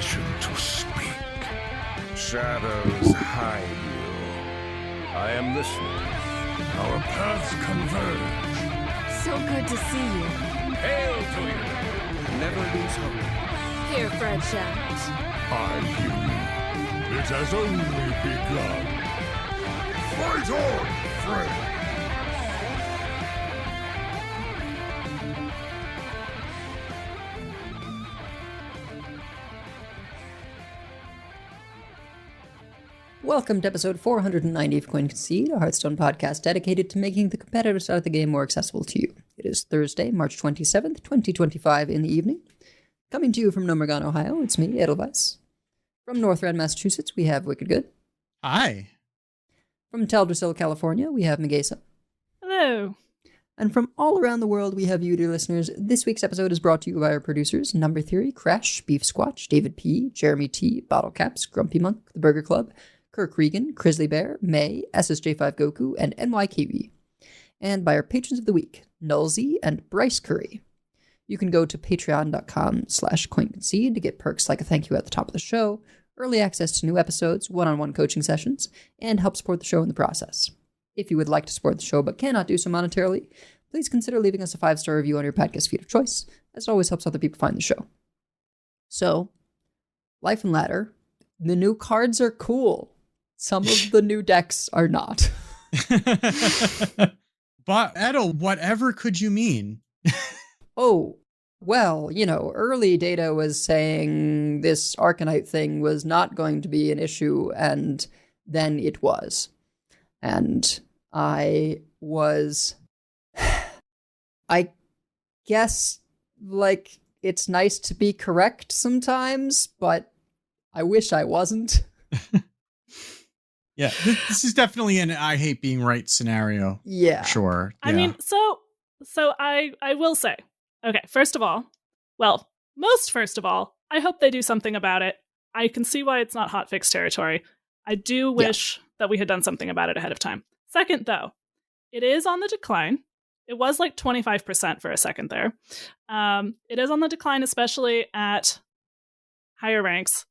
permission to speak. Shadows hide you. I am listening. Our paths converge. So good to see you. Hail to you! Never lose hope. Here, Fred Shaft. I hear you. It has only begun. Fight on, friend! Welcome to episode 490 of Concede, a Hearthstone podcast dedicated to making the competitive side of the game more accessible to you. It is Thursday, March 27th, 2025 in the evening. Coming to you from Nomergon, Ohio, it's me, Edelweiss. From North Rand, Massachusetts, we have Wicked Good. Hi. From Teldrassil, California, we have Megasa. Hello. And from all around the world, we have you, dear listeners. This week's episode is brought to you by our producers, Number Theory, Crash, Beef Squatch, David P., Jeremy T., Bottle Caps, Grumpy Monk, The Burger Club, Kirk Regan, Grizzly Bear, May, SSJ5 Goku, and NY Kiwi. And by our patrons of the week, Nullsy and Bryce Curry. You can go to patreon.com/coinconcede to get perks like a thank you at the top of the show, early access to new episodes, one-on-one coaching sessions, and help support the show in the process. If you would like to support the show but cannot do so monetarily, please consider leaving us a 5-star review on your podcast feed of choice, as it always helps other people find the show. So, Life and Ladder, the new cards are cool. Some of the new decks are not. But, Edel, whatever could you mean? Oh, well, early data was saying this Arcanite thing was not going to be an issue, and then it was. And I guess, it's nice to be correct sometimes, but I wish I wasn't. Yeah, this is definitely an I hate being right scenario. Yeah. Sure. I mean, so I will say, okay, first of all, I hope they do something about it. I can see why it's not hotfix territory. I do wish that we had done something about it ahead of time. Second, though, it is on the decline. It was 25% for a second there. It is on the decline, especially at higher ranks.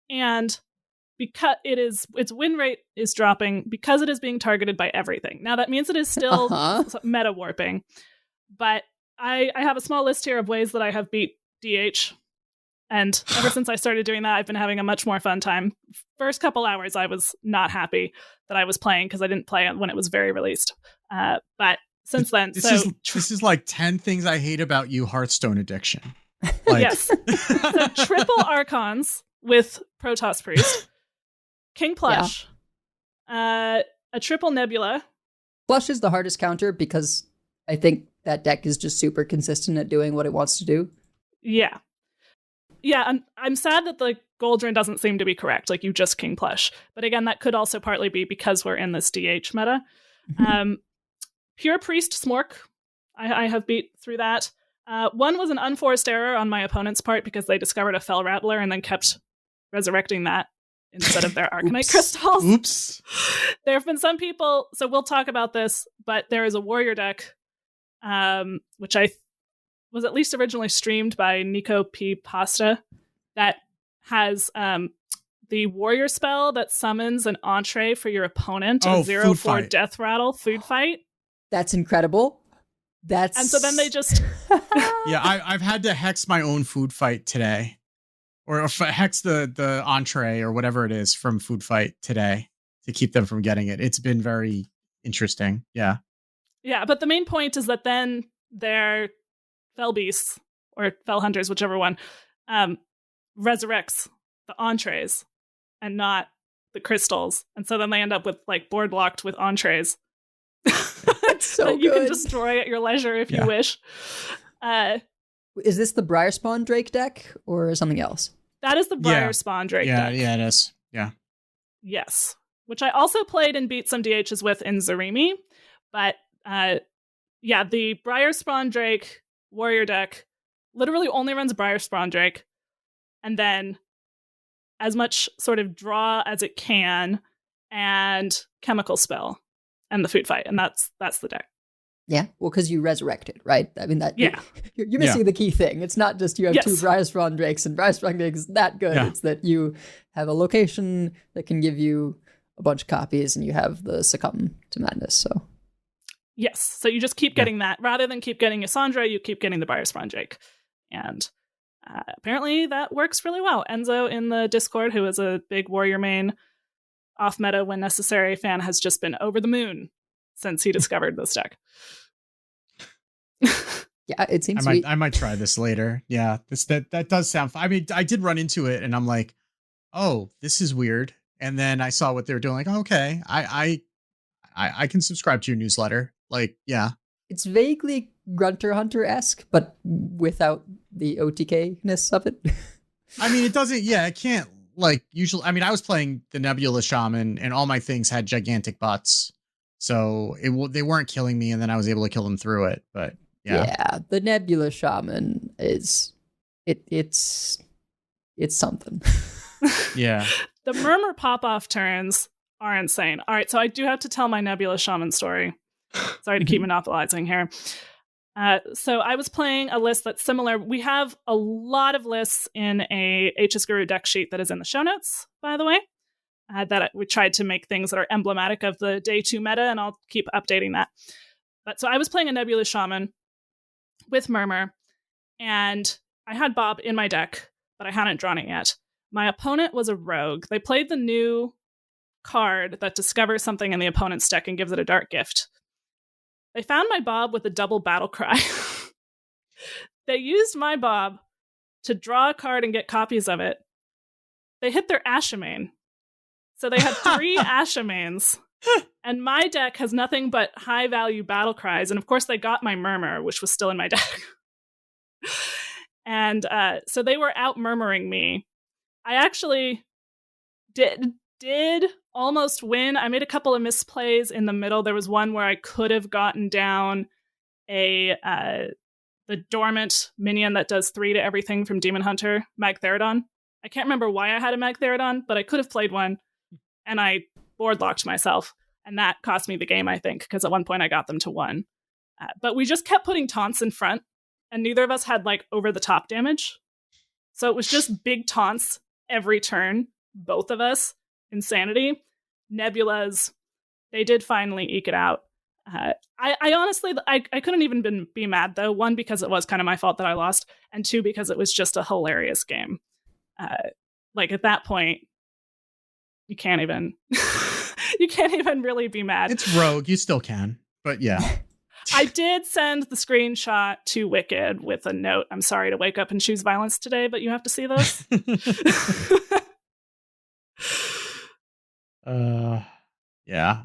And because its win rate is dropping because it is being targeted by everything. Now, that means it is still meta warping. But I have a small list here of ways that I have beat DH. And ever since I started doing that, I've been having a much more fun time. First couple hours, I was not happy that I was playing because I didn't play it when it was very released. But since then, this is like 10 things I hate about you, Hearthstone addiction. Yes. So triple Archons with Protoss Priest, King Plush, a triple Nebula. Plush is the hardest counter because I think that deck is just super consistent at doing what it wants to do. Yeah. Yeah, I'm sad that the Goldrin doesn't seem to be correct, you just King Plush. But again, that could also partly be because we're in this DH meta. Pure Priest Smork, I have beat through that. One was an unforced error on my opponent's part because they discovered a Fell Rattler and then kept resurrecting that instead of their Arcanite crystals. Oops. There have been some people, so we'll talk about this, but there is a warrior deck, which I was at least originally streamed by Nico P. Pasta, that has the warrior spell that summons an entree for your opponent, a 0/4 death rattle food fight. That's incredible. And so then they just... Yeah, I've had to hex my own food fight today. Or hex the entree or whatever it is from food fight today to keep them from getting it. It's been very interesting. Yeah. Yeah, but the main point is that then their Fell Beasts, or Fell Hunters, whichever one, resurrects the entrees and not the crystals. And so then they end up with board locked with entrees. That's so that you good. can destroy at your leisure if you wish. Is this the Briarspawn Drake deck or something else? That is the Briarspawn Drake deck. Yeah, it is. Yeah. Yes. Which I also played and beat some DHs with in Zarimi. But the Briarspawn Drake warrior deck literally only runs Briarspawn Drake. And then as much sort of draw as it can and chemical spell and the food fight. And that's the deck. Yeah, well, because you resurrected, right? I mean, that Yeah. you're missing the key thing. It's not just you have Yes. two Brysron Drakes and Brysron Drakes is that good. Yeah. It's that you have a location that can give you a bunch of copies, and you have the Succumb to Madness. So Yes. So you just keep getting that. Rather than keep getting Yasandra, you keep getting the Brysron Drake. And apparently that works really well. Enzo in the Discord, who is a big Warrior main, off meta when necessary fan, has just been over the moon since he discovered this deck. yeah, it seems I might try this later. Yeah, that does sound fun. I mean, I did run into it and I'm like, oh, this is weird. And then I saw what they were doing. Like, okay, I can subscribe to your newsletter. Like, yeah. it's vaguely Grunter Hunter-esque, but without the OTK-ness of it. I mean, it doesn't. Yeah, it can't. Like usually, I mean, I was playing the Nebula Shaman, and all my things had gigantic butts, so they weren't killing me, and then I was able to kill them through it. But yeah, the Nebula Shaman is it's something. yeah. The Murmur pop-off turns are insane. All right, so I do have to tell my Nebula Shaman story. Sorry to keep monopolizing here. So I was playing a list that's similar. We have a lot of lists in a HS Guru deck sheet that is in the show notes, by the way, that we tried to make things that are emblematic of the day 2 meta, and I'll keep updating that. But so I was playing a Nebula Shaman with Murmur, and I had Bob in my deck, but I hadn't drawn it yet. My opponent was a rogue. They played the new card that discovers something in the opponent's deck and gives it a dark gift. They found my Bob with a double battle cry. They used my Bob to draw a card and get copies of it. They hit their Ashamain. So they had 3 Ashamains. And my deck has nothing but high-value battle cries. And of course, they got my Murmur, which was still in my deck. And so they were out murmuring me. I actually did almost win. I made a couple of misplays in the middle. There was one where I could have gotten down the dormant minion that does 3 to everything from Demon Hunter, Magtheridon. I can't remember why I had a Magtheridon, but I could have played one, and I board locked myself, and that cost me the game, I think, because at one point I got them to 1. But we just kept putting taunts in front, and neither of us had like over the top damage. So it was just big taunts every turn, both of us. Insanity. Nebulas, they did finally eke it out. I honestly, I couldn't even be mad, though. 1, because it was kind of my fault that I lost, and 2, because it was just a hilarious game. Like at that point, you can't even you can't even really be mad. It's rogue. You still can, but yeah. I did send the screenshot to Wicked with a note. I'm sorry to wake up and choose violence today, but you have to see this. Yeah.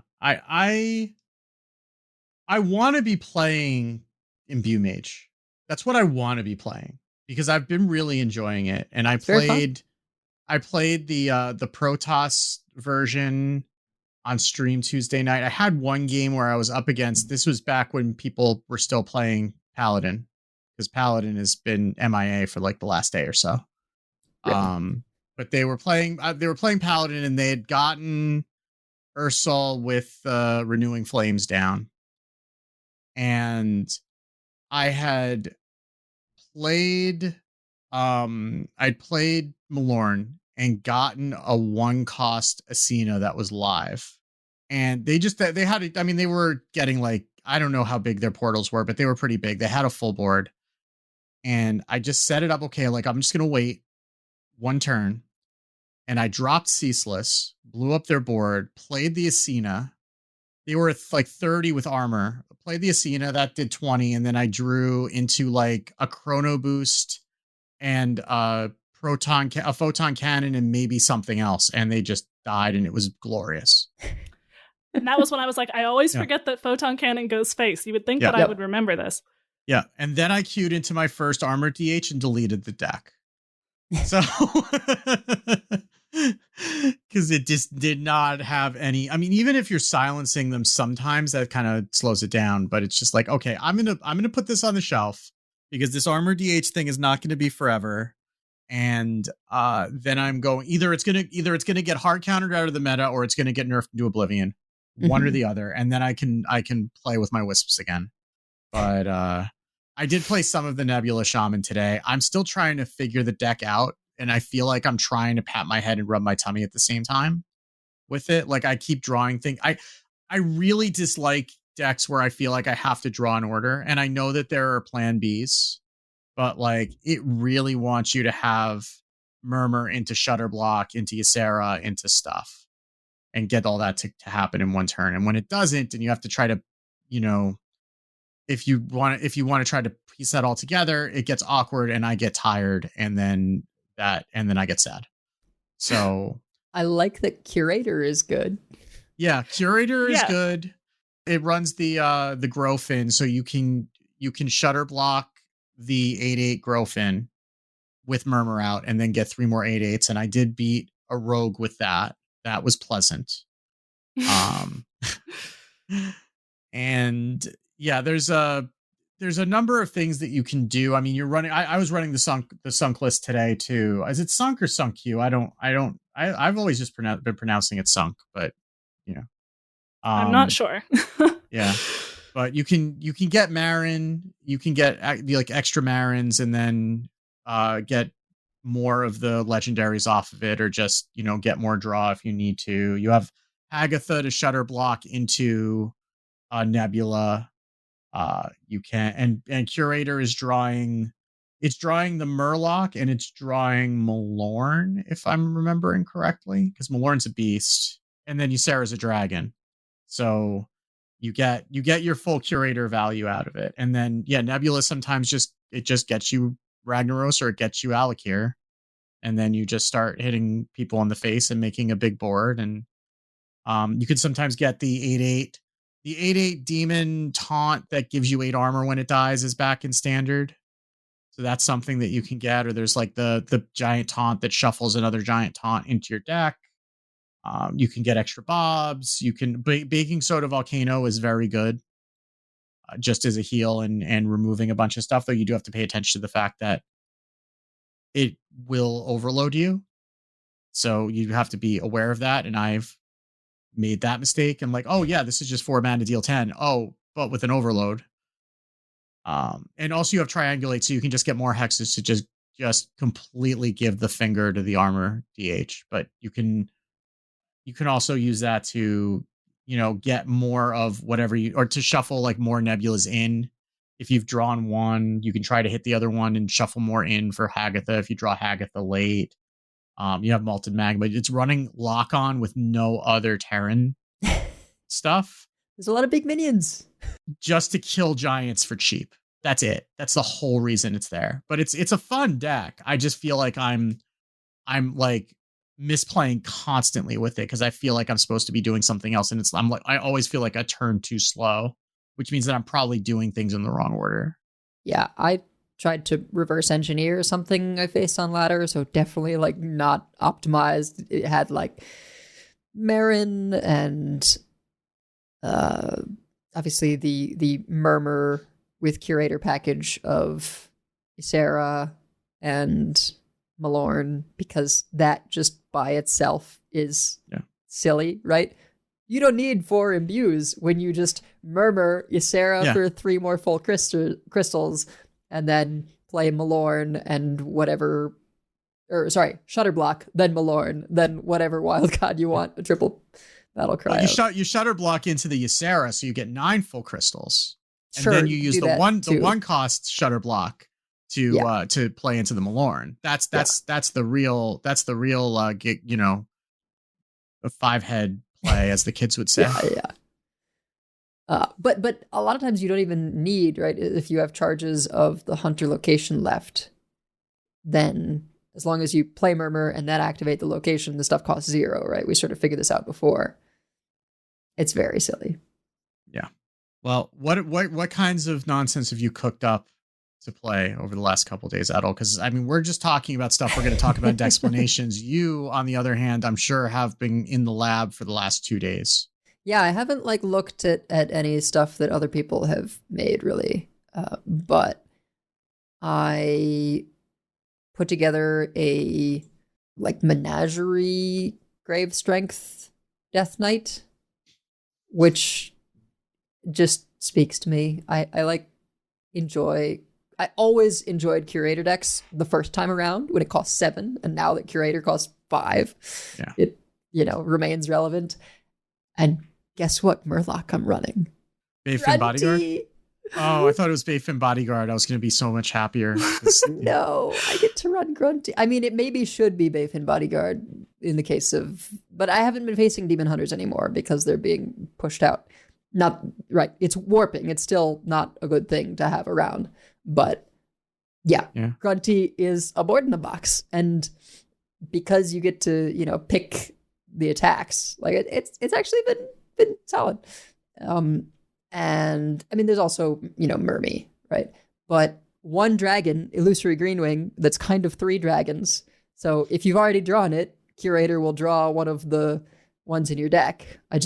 I want to be playing Imbue Mage. That's what I want to be playing because I've been really enjoying it. And I played the Protoss version on stream Tuesday night. I had one game where I was up against, this was back when people were still playing Paladin, because Paladin has been MIA for like the last day or so. Really? But they were playing Paladin, and they had gotten Ursol with Renewing Flames down. And I had played I'd played Malorn and gotten a 1-cost Asina that was live. And they had, I mean, they were getting like, I don't know how big their portals were, but they were pretty big. They had a full board. And I just set it up. Okay, like I'm just going to wait 1 turn. And I dropped Ceaseless, blew up their board, played the Asina. They were like 30 with armor. Played the Asina, that did 20. And then I drew into like a Chrono Boost and a Photon Cannon and maybe something else. And they just died, and it was glorious. And that was when I was like, I always forget that Photon Cannon goes face. You would think that I would remember this. Yeah. And then I queued into my first armor DH and deleted the deck. So, because it just did not have any, I mean, even if you're silencing them, sometimes that kind of slows it down, but it's just like, okay, I'm going to put this on the shelf because this armor DH thing is not going to be forever. And then I'm going, either it's going to get hard countered out of the meta, or it's going to get nerfed into oblivion, one or the other. And then I can play with my wisps again. But I did play some of the Nebula Shaman today. I'm still trying to figure the deck out, and I feel like I'm trying to pat my head and rub my tummy at the same time with it. Like I keep drawing things. I really dislike decks where I feel like I have to draw an order, and I know that there are plan Bs, but like it really wants you to have Murmur into Shutterblock, into Ysera, into stuff, and get all that to happen in one turn. And when it doesn't, and you have to try to, if you want to try to piece that all together, it gets awkward, and I get tired, and then I get sad. So I like that Curator is good. Yeah, Curator is good. It runs the Growfin, so you can Shutter block the 8/8 Growfin with Murmur out, and then get 3 more 8/8s. And I did beat a rogue with that. That was pleasant. And yeah, there's a number of things that you can do. I mean, you're running. I was running the sunk list today too. Is it sunk or sunk Q? I've always just been pronouncing it sunk, but I'm not sure. Yeah, but you can get Marin, you can get like extra Marins, and then get more of the legendaries off of it, or just get more draw if you need to. You have Agatha to Shutter block into Nebula. You can, and Curator is drawing. It's drawing the Murloc, and it's drawing Malorn, if I'm remembering correctly, because Malorn's a beast, and then Ysera's a dragon. So you get your full Curator value out of it. And then Nebula sometimes just gets you Ragnaros, or it gets you Alakir, and then you just start hitting people in the face and making a big board. And you can sometimes get the 8/8. The 8/8 demon taunt that gives you 8 armor when it dies is back in standard. So that's something that you can get. Or there's like the giant taunt that shuffles another giant taunt into your deck. You can get extra bobs. You can Baking Soda Volcano is very good, just as a heal and removing a bunch of stuff. Though you do have to pay attention to the fact that it will overload you, so you have to be aware of that. And I've made that mistake. I'm like, oh yeah, this is just 4 mana to deal 10. Oh, but with an overload. And also you have Triangulate, so you can just get more hexes to just completely give the finger to the armor DH. But you can also use that to, get more of whatever or to shuffle like more Nebulas in. If you've drawn one, you can try to hit the other one and shuffle more in for Hagatha. If you draw Hagatha late, you have Malted Magma. It's running lock on with no other Terran stuff. There's a lot of big minions. Just to kill giants for cheap. That's it. That's the whole reason it's there. But it's a fun deck. I just feel like I'm like misplaying constantly with it, because I feel like I'm supposed to be doing something else, and I always feel like a turn too slow, which means that I'm probably doing things in the wrong order. Yeah, I tried to reverse engineer something I faced on ladder, so definitely like not optimized. It had like Marin and obviously the Murmur with Curator package of Ysera and Malorn, because that just by itself is silly, right? You don't need 4 imbues when you just Murmur Ysera for 3 more full crystals, and then play Malorn and whatever, Shutter block, then Malorn, then whatever wild card you want, a triple battle cry. Well, you Shutter block into the Ysera, so you get 9 full crystals. And then you use the one cost Shutter block to play into the Malorn. That's the real a 5-head play, as the kids would say. But a lot of times you don't even need, right? If you have charges of the Hunter location left, then as long as you play Murmur and then activate the location, the stuff costs 0, right? We sort of figured this out before. It's very silly. Yeah. Well, what kinds of nonsense have you cooked up to play over the last couple of days, Adol? Because I mean, we're just talking about stuff we're going to talk about Decksplanations. You, on the other hand, I'm sure have been in the lab for the last 2 days. Yeah, I haven't like looked at any stuff that other people have made really, but I put together a like menagerie grave strength Death Knight, which just speaks to me. I like always enjoyed Curator decks the first time around when it cost 7, and now that Curator costs 5, it remains relevant. And guess what Murloc I'm running? Bayfin Bodyguard? Oh, I thought it was Bayfin Bodyguard. I was going to be so much happier. No, I get to run Grunty. I mean, it maybe should be Bayfin Bodyguard in the case of... But I haven't been facing Demon Hunters anymore because they're being pushed out. Not right. It's warping. It's still not a good thing to have around. But yeah. Grunty is a board in the box. And because you get to, pick the attacks, like it's actually been solid. And I mean, there's also, Mermy, right? But 1 dragon, Illusory Greenwing, that's kind of 3 dragons. So if you've already drawn it, Curator will draw one of the ones in your deck. I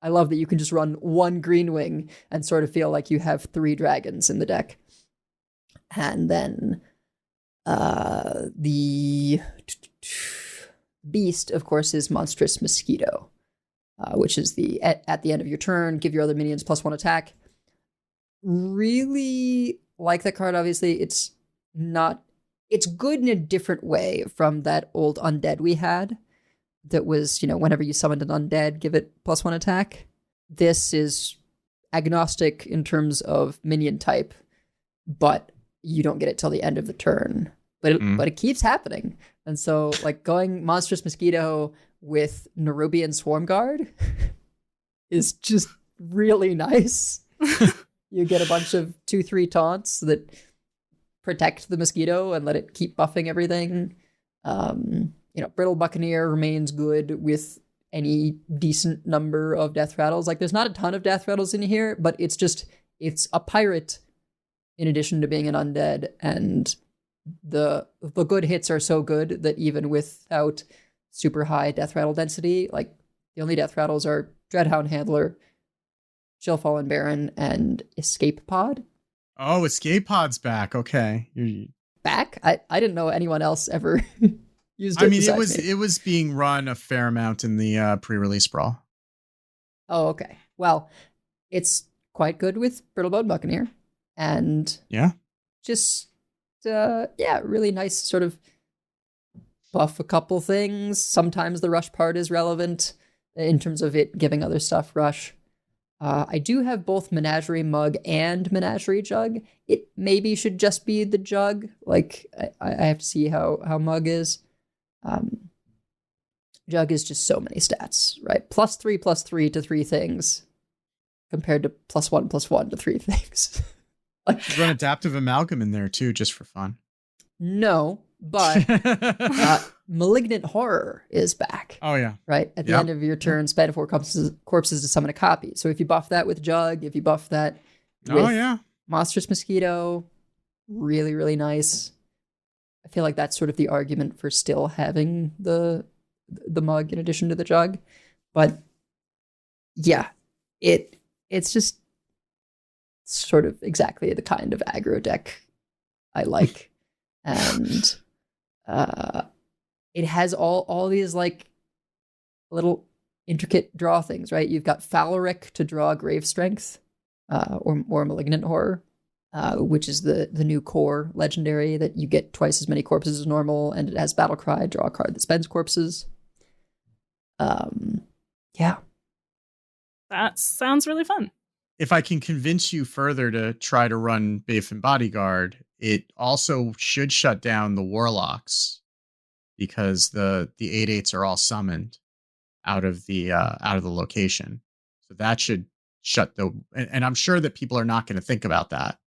love that you can just run 1 Greenwing and sort of feel like you have 3 dragons in the deck. And then the beast, of course, is Monstrous Mosquito. Which is at the end of your turn, give your other minions +1 attack. Really like that card, obviously. It's good in a different way from that old undead we had. That was, whenever you summoned an undead, give it +1 attack. This is agnostic in terms of minion type, but you don't get it till the end of the turn. But it keeps happening. And so, like, going Monstrous Mosquito with Nerubian Swarm Guard is just really nice. You get a bunch of 2/3 taunts that protect the mosquito and let it keep buffing everything. Brittle Buccaneer remains good with any decent number of death rattles. Like, there's not a ton of death rattles in here, but it's a pirate in addition to being an undead, and the good hits are so good that even without super high death rattle density, like, the only death rattles are Dreadhound Handler, Shellfallen Baron, and Escape Pod. Oh, Escape Pod's back. Okay. Back? I didn't know anyone else ever used it. I mean, it was being run a fair amount in the pre-release brawl. Oh, okay. Well, it's quite good with Brittlebone Buccaneer. And just really nice sort of buff a couple things. Sometimes the rush part is relevant in terms of it giving other stuff rush. I do have both Menagerie Mug and Menagerie Jug. It maybe should just be the Jug. Like, I have to see how Mug is. Jug is just so many stats, right? +3/+3 to 3 things compared to +1/+1 to 3 things. Like, run Adaptive Amalgam in there too, just for fun. No, but Malignant Horror is back. Oh, yeah. Right? At the end of your turn, spend 4 corpses to summon a copy. So if you buff that with Jug, if you buff that with Monstrous Mosquito, really, really nice. I feel like that's sort of the argument for still having the mug in addition to the Jug. But yeah, it's just sort of exactly the kind of aggro deck I like. And it has all these like little intricate draw things, right? You've got Phalaric to draw Grave Strength, or Malignant Horror, which is the new core legendary that you get twice as many corpses as normal, and it has Battle Cry, draw a card that spends corpses. Yeah. That sounds really fun. If I can convince you further to try to run Bayfin Bodyguard, it also should shut down the Warlocks, because the 8/8s are all summoned out of the location. So that should shut and I'm sure that people are not going to think about that.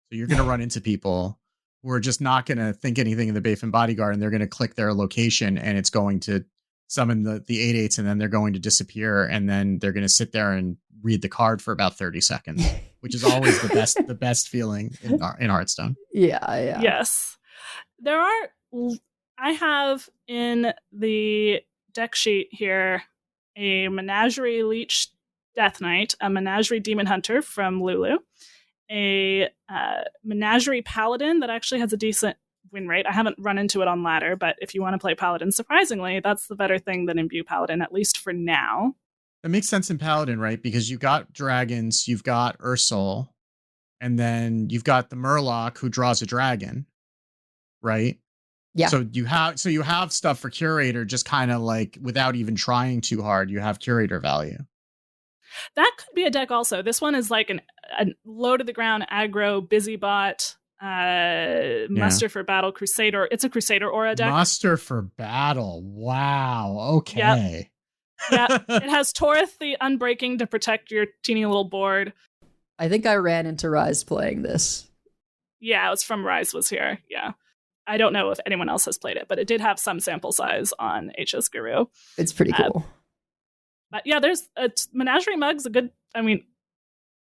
So you're going to run into people who are just not going to think anything of the Bayfin Bodyguard, and they're going to click their location, and it's going to summon the 8/8s, and then they're going to disappear, and then they're going to sit there and read the card for about 30 seconds, which is always the best feeling in Hearthstone. Yeah. Yes. I have in the deck sheet here a Menagerie Leech Death Knight, a Menagerie Demon Hunter from Lulu, a Menagerie Paladin that actually has a decent win rate. I haven't run into it on ladder, but if you want to play Paladin, surprisingly, that's the better thing than Imbue Paladin, at least for now. That makes sense in Paladin, right? Because you've got dragons, you've got Ursol, and then you've got the Murloc who draws a dragon, right? Yeah. So you have stuff for curator, just kind of like without even trying too hard, you have curator value. That could be a deck also. This one is like a low to the ground aggro busy bot, muster for battle crusader. It's a crusader aura deck. Muster for battle. Wow. Okay. Yeah. It has Torith the Unbreaking to protect your teeny little board. I think I ran into Rise playing this. Yeah, it was from Rise was here. Yeah. I don't know if anyone else has played it, but it did have some sample size on HS Guru. It's pretty cool. But yeah, there's a Menagerie Mug's a good, I mean,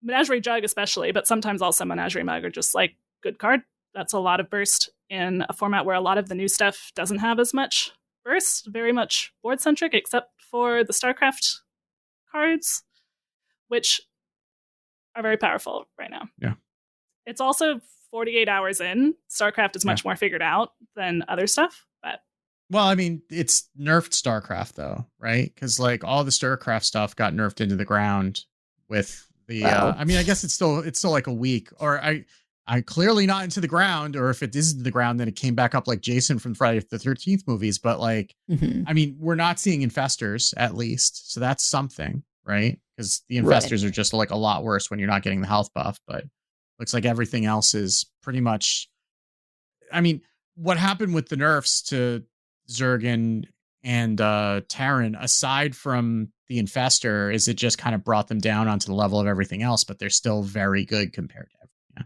Menagerie Jug especially, but sometimes also Menagerie Mug are just like good card. That's a lot of burst in a format where a lot of the new stuff doesn't have as much burst, very much board centric, except for the StarCraft cards, which are very powerful right now. Yeah. It's also 48 hours in. StarCraft is much more figured out than other stuff, but well, I mean, it's nerfed StarCraft though, right? Because like all the StarCraft stuff got nerfed into the ground with the. I mean, I guess it's still like a week, or I clearly not into the ground, or if it is into the ground, then it came back up like Jason from Friday the 13th movies. But like, I mean, we're not seeing infestors at least, so that's something, right? Because the infestors are just like a lot worse when you're not getting the health buff. But looks like everything else is pretty much. I mean, what happened with the nerfs to Zerg and Terran, aside from the infestor, is it just kind of brought them down onto the level of everything else, but they're still very good compared to everything. Yeah.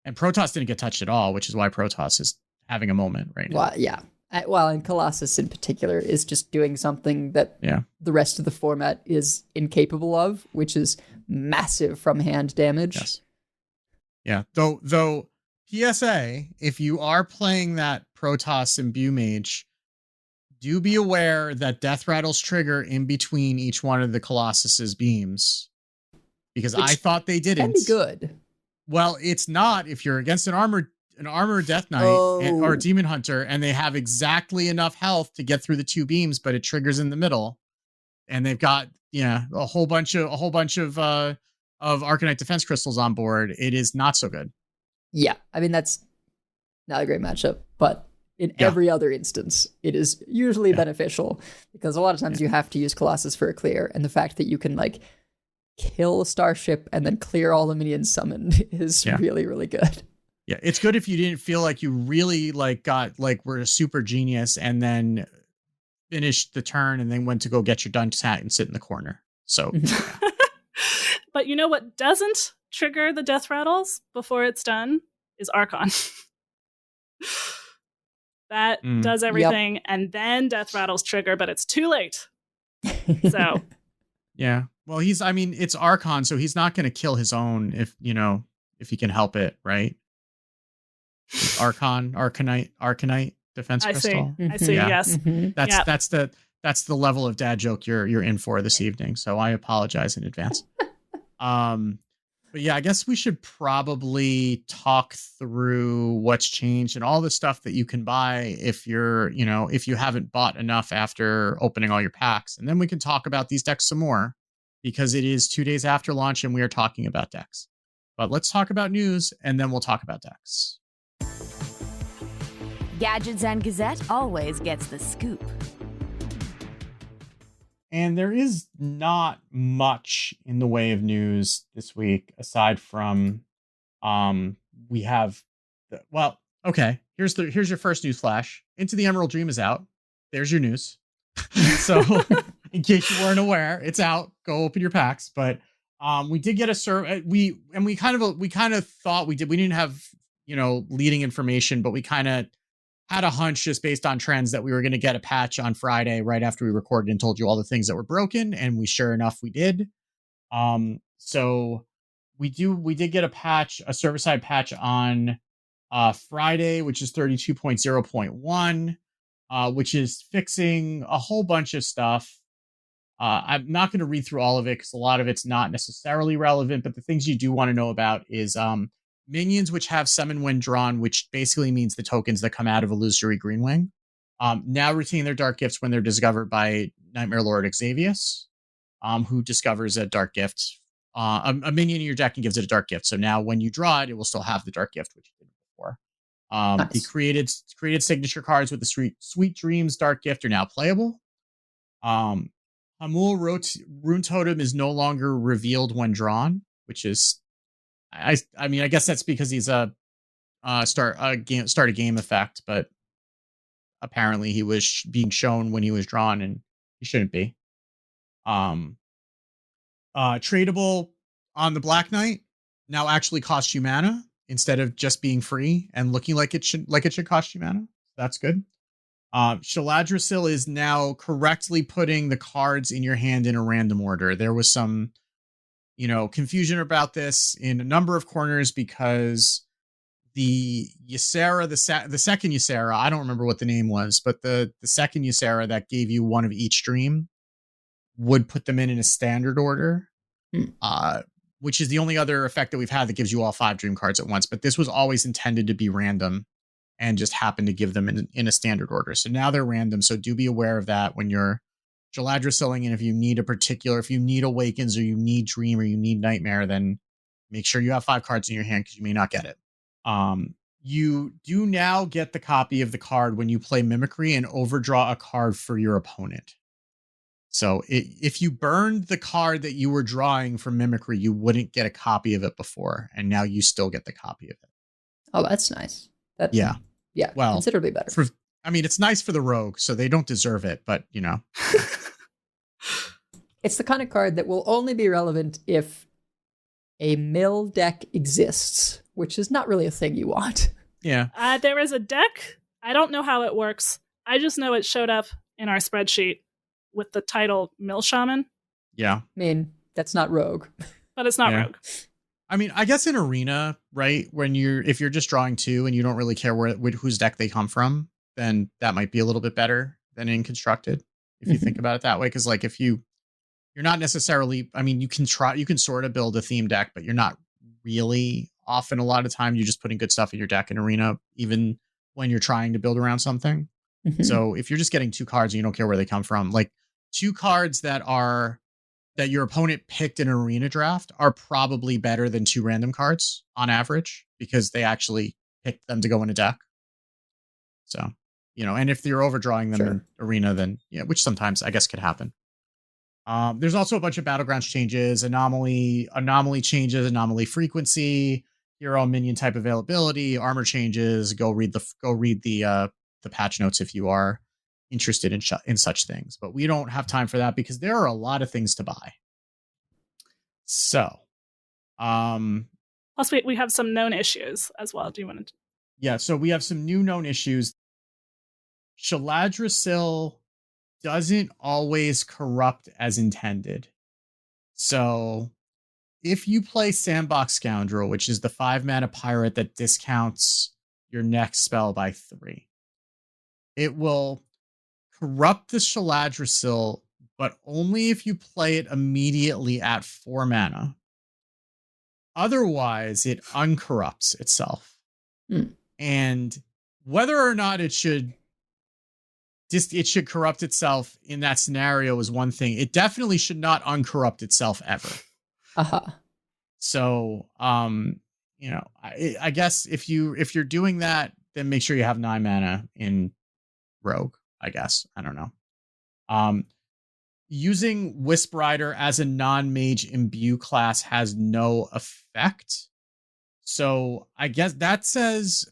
And Protoss didn't get touched at all, which is why Protoss is having a moment right now. Well, yeah. Well, and Colossus in particular is just doing something that the rest of the format is incapable of, which is massive from hand damage. Yes. Yeah. Though PSA, if you are playing that Protoss Imbue Mage, do be aware that death rattles trigger in between each one of the Colossus's beams, because I thought they didn't. That'd be good. Well, it's not if you're against an armored Death Knight or a Demon Hunter, and they have exactly enough health to get through the two beams, but it triggers in the middle, and they've got a whole bunch of Arcanite defense crystals on board. It is not so good. Yeah, I mean that's not a great matchup, but in every other instance, it is usually beneficial, because a lot of times you have to use Colossus for a clear, and the fact that you can like kill a starship and then clear all the minions summoned is really, really good. Yeah, it's good if you didn't feel like you really were a super genius and then finished the turn and then went to go get your dunce hat and sit in the corner. So, but you know what doesn't trigger the death rattles before it's done is Archon. That does everything, and then death rattles trigger, but it's too late. So, yeah. Well, it's Archon, so he's not going to kill his own if he can help it, right? Arcanite defense crystal. I see. Yes. Mm-hmm. That's the level of dad joke you're in for this evening. So I apologize in advance. But yeah, I guess we should probably talk through what's changed and all the stuff that you can buy if you haven't bought enough after opening all your packs. And then we can talk about these decks some more, because it is 2 days after launch and we are talking about decks. But let's talk about news and then we'll talk about decks. Gadgets and Gazette always gets the scoop. And there is not much in the way of news this week, aside from we have here's your first news flash. Into the Emerald Dream is out. There's your news. So in case you weren't aware, it's out. Go open your packs. But we did get a survey. We kind of thought we didn't have leading information, but we kind of had a hunch just based on trends that we were going to get a patch on Friday right after we recorded and told you all the things that were broken, and we sure enough we did. So we did get a server side patch on Friday, which is 32.0.1, which is fixing a whole bunch of stuff. I'm not going to read through all of it because a lot of it's not necessarily relevant, but the things you do want to know about is minions which have summon when drawn, which basically means the tokens that come out of Illusory Greenwing, now retain their dark gifts when they're discovered by Nightmare Lord Xavius, who discovers a dark gift a minion in your deck and gives it a dark gift. So now when you draw it, it will still have the dark gift, which it did before. The created signature cards with the Sweet Dreams dark gift are now playable. Hamul Rune Totem is no longer revealed when drawn, which is, I mean, I guess that's because he's a start a game effect, but apparently he was being shown when he was drawn, and he shouldn't be. Tradable on the Black Knight now actually costs you mana instead of just being free and looking like it should cost you mana. That's good. Shaladrasil is now correctly putting the cards in your hand in a random order. There was some, confusion about this in a number of corners because the Ysera, the second Ysera, I don't remember what the name was, but the second Ysera that gave you one of each dream would put them in a standard order, which is the only other effect that we've had that gives you all 5 dream cards at once. But this was always intended to be random and just happened to give them in a standard order. So now they're random. So do be aware of that when you're Shaladrasilling, and if you need Awakens or you need Dream or you need Nightmare, then make sure you have 5 cards in your hand because you may not get it. You do now get the copy of the card when you play Mimicry and overdraw a card for your opponent. So if you burned the card that you were drawing from Mimicry, you wouldn't get a copy of it before, and now you still get the copy of it. Oh, that's nice. Yeah. Well, considerably better. It's nice for the rogue, so they don't deserve it, but It's the kind of card that will only be relevant if a mill deck exists, which is not really a thing you want. Yeah. There is a deck. I don't know how it works. I just know it showed up in our spreadsheet with the title Mill Shaman. Yeah. I mean, that's not rogue. But it's not rogue. I mean, I guess in Arena, right, if you're just drawing 2 and you don't really care whose deck they come from, then that might be a little bit better than in Constructed, if you think about it that way. Because like if you're not necessarily, I mean, you can sort of build a theme deck, but you're not really. Often a lot of time you're just putting good stuff in your deck in Arena, even when you're trying to build around something. So if you're just getting 2 cards and you don't care where they come from, like 2 cards that your opponent picked in an Arena draft are probably better than 2 random cards on average because they actually picked them to go in a deck. So, and if you're overdrawing them in Arena, then which sometimes I guess could happen. There's also a bunch of Battlegrounds changes, anomaly changes, anomaly frequency, hero minion type availability, armor changes. Go read the patch notes if you are interested in such things. But we don't have time for that because there are a lot of things to buy. So, plus we have some known issues as well. Do you want to? Yeah, so we have some new known issues. Shaladrasil doesn't always corrupt as intended. So if you play Sandbox Scoundrel, which is the 5 mana pirate that discounts your next spell by 3, it will corrupt the Shaladrasil, but only if you play it immediately at 4 mana. Otherwise, it uncorrupts itself. And whether or not it should corrupt itself in that scenario is one thing. It definitely should not uncorrupt itself ever. So, I guess if you're doing that, then make sure you have 9 mana in Rogue, I guess. I don't know. Using Wisp Rider as a non-mage imbue class has no effect. So I guess that says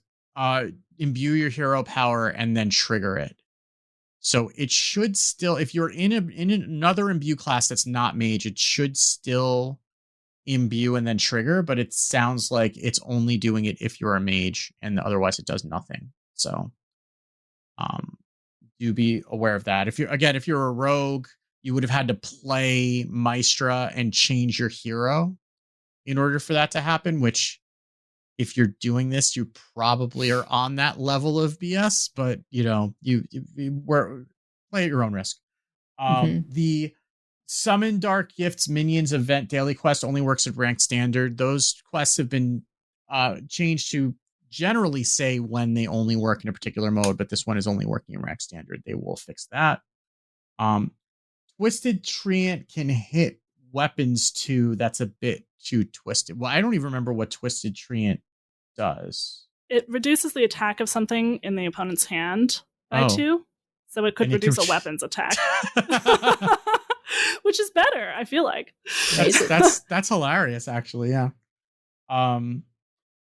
imbue your hero power and then trigger it. So it should still, if you're in another imbue class that's not mage, it should still imbue and then trigger, but it sounds like it's only doing it if you're a mage and otherwise it does nothing. So do be aware of that. If you're a rogue, you would have had to play Maestra and change your hero in order for that to happen, which if you're doing this, you probably are on that level of BS, but you play at your own risk. The Summon Dark Gifts Minions event daily quest only works at ranked standard. Those quests have been changed to generally say when they only work in a particular mode, but this one is only working in ranked standard. They will fix that. Twisted Treant can hit weapons too. That's a bit too twisted. Well, I don't even remember what Twisted Treant does. It reduces the attack of something in the opponent's hand by 2. So it could And it reduce can- a weapons attack. Which is better, I feel like. That's hilarious, actually. Yeah.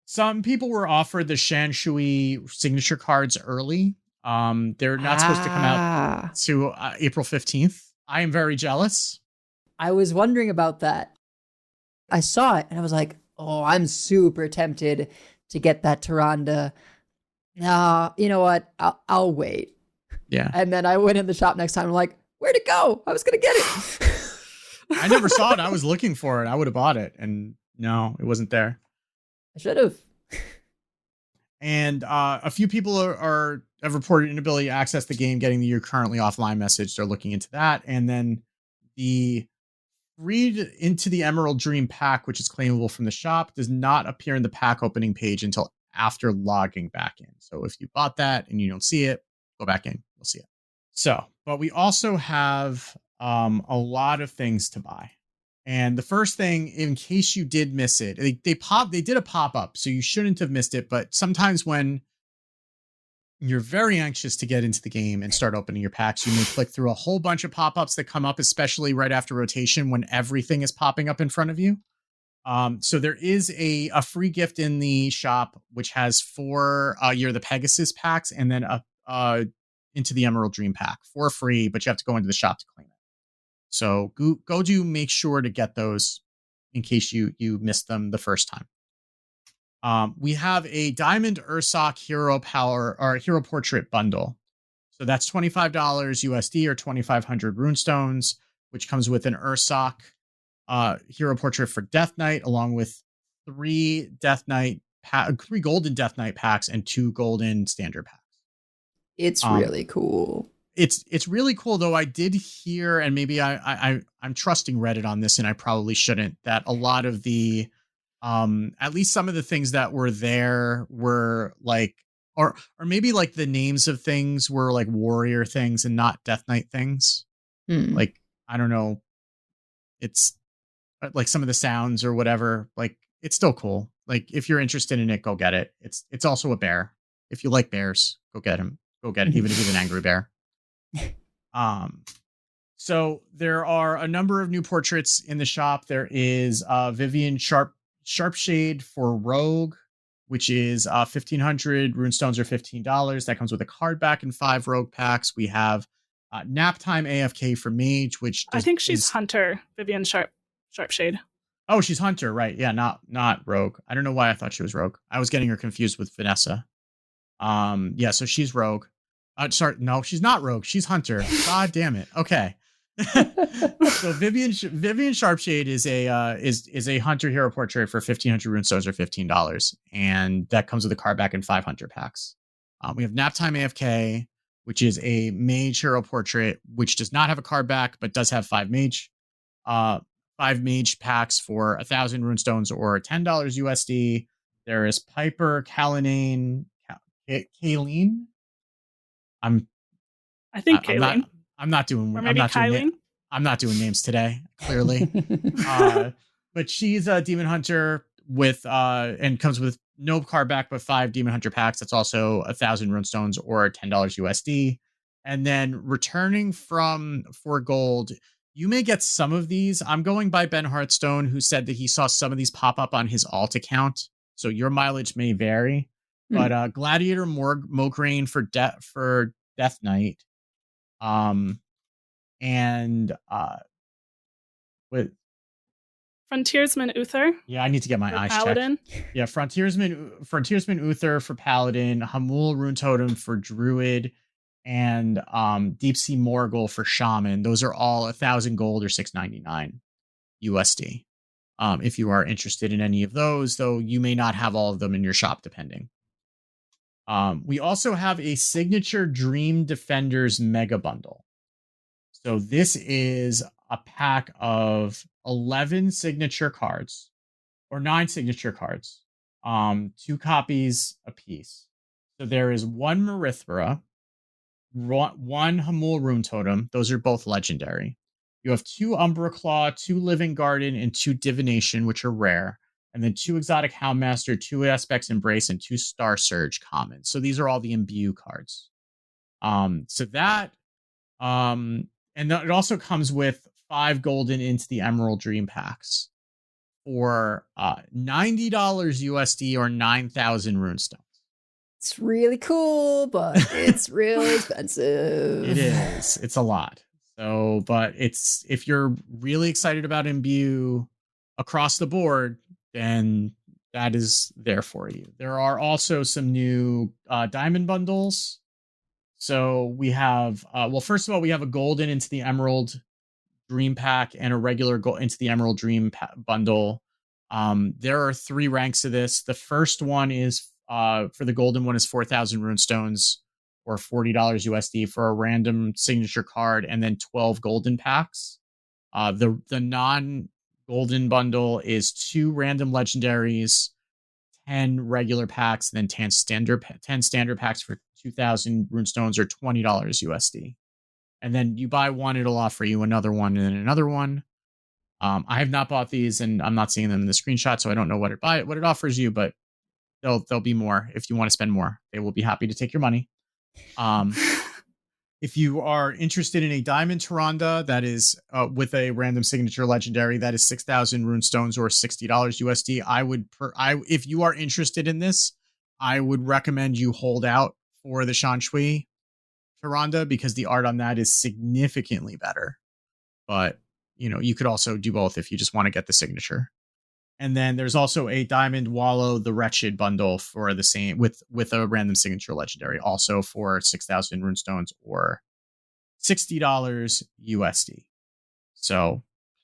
Some people were offered the Shanshui signature cards early. They're not supposed to come out to April 15th. I am very jealous. I was wondering about that. I saw it and I was like, oh, I'm super tempted to get that Tyrande. You know what? I'll wait. Yeah. And then I went in the shop next time. I'm like, where'd it go? I was going to get it. I never saw it. I was looking for it. I would have bought it. And no, it wasn't there. I should have. And a few people have reported inability to access the game, getting the "you're currently offline" message. They're looking into that. And then the Read into the Emerald Dream pack, which is claimable from the shop, does not appear in the pack opening page until after logging back in. So if you bought that and you don't see it, go back in. You'll see it. So, but we also have a lot of things to buy. And the first thing, in case you did miss it, they did a pop-up, so you shouldn't have missed it. But sometimes when you're very anxious to get into the game and start opening your packs, you may click through a whole bunch of pop-ups that come up, especially right after rotation when everything is popping up in front of you. So there is a free gift in the shop, which has 4 Year of the Pegasus packs and then Into the Emerald Dream pack for free, but you have to go into the shop to claim it. So go do make sure to get those in case you missed them the first time. We have a Diamond Ursoc Hero Power or Hero Portrait bundle. So that's $25 USD or 2,500 runestones, which comes with an Ursoc Hero Portrait for Death Knight, along with 3 golden Death Knight packs and 2 golden standard packs. It's really cool. It's really cool, though. I did hear, and maybe I'm trusting Reddit on this, and I probably shouldn't, that a lot of the at least some of the things that were there were like, or maybe like the names of things were like warrior things and not Death Knight things. Like, I don't know. It's like some of the sounds or whatever, like it's still cool. Like if you're interested in it, go get it. It's also a bear. If you like bears, go get him. Go get it, even if he's an angry bear. So there are a number of new portraits in the shop. There is Vivian Sharpshade for Rogue, which is 1,500 runestones or $15. That comes with a card back and 5 Rogue packs. We have Naptime AFK for Mage, which I think she's Hunter, Vivian Sharpshade. Oh, she's Hunter, right? Yeah, not Rogue. I don't know why I thought she was Rogue. I was getting her confused with Vanessa. Yeah, so she's Rogue. Sorry, no, she's not Rogue. She's Hunter. God damn it. Okay. So Vivian Sharpshade is a Hunter Hero Portrait for 1,500 runestones or $15, and that comes with a card back and 5 Hunter packs. We have Naptime AFK, which is a Mage Hero Portrait, which does not have a card back but does have 5 Mage packs for 1,000 runestones or $10 USD. There is Piper Kaline. I think Kaline. I'm not doing. Or maybe Kylene. I'm not doing names today, clearly. But she's a Demon Hunter with and comes with no card back but 5 Demon Hunter packs. That's also 1,000 runestones or $10 USD. And then returning from 4 gold, you may get some of these. I'm going by Ben Hearthstone, who said that he saw some of these pop up on his alt account. So your mileage may vary. But Gladiator Mograine for Death Knight. And with Frontiersman Uther. Yeah, I need to get my eyes Paladin. checked. Yeah, Frontiersman Uther for Paladin, Hamul Rune Totem for Druid, and Deep Sea Morgul for Shaman. Those are all 1,000 gold or $6.99 USD. If you are interested in any of those, though you may not have all of them in your shop, depending. We also have a Signature Dream Defenders Mega Bundle. So this is a pack of 11 signature cards, or 9 signature cards, 2 copies apiece. So there is 1 Marithra, 1 Hamul Rune Totem. Those are both legendary. You have 2 Umbra Claw, 2 Living Garden, and 2 Divination, which are rare. And then 2 Exotic Houndmaster, 2 Aspects Embrace, and 2 Star Surge common. So these are all the imbue cards. So that, and it also comes with 5 golden into the Emerald Dream packs for $90 USD or 9,000 runestones. It's really cool, but it's really expensive. It is. It's a lot. So, but it's, if you're really excited about imbue across the board, then that is there for you. There are also some new diamond bundles. So we have, well, first of all, we have a golden into the Emerald Dream pack and a regular gold into the Emerald Dream bundle. There are 3 ranks of this. The first one is for the golden one is 4,000 runestones or $40 USD for a random signature card, and then 12 golden packs. The non-golden bundle is 2 random legendaries, 10 regular packs, and then 10 standard packs for 2,000 runestones or $20 USD. And then you buy one, it'll offer you another one and then another one. I have not bought these, and I'm not seeing them in the screenshot, so I don't know what it offers you, but there'll be more if you want to spend more. They will be happy to take your money. If you are interested in a Diamond Tyrande that is with a random signature legendary, that is 6,000 runestones or $60 USD. If you are interested in this, I would recommend you hold out for the Shanshui Tyrande because the art on that is significantly better. But you could also do both if you just want to get the signature. And then there's also a Diamond Wallow the Wretched bundle for the same with a random signature legendary, also for 6,000 runestones or $60 USD. So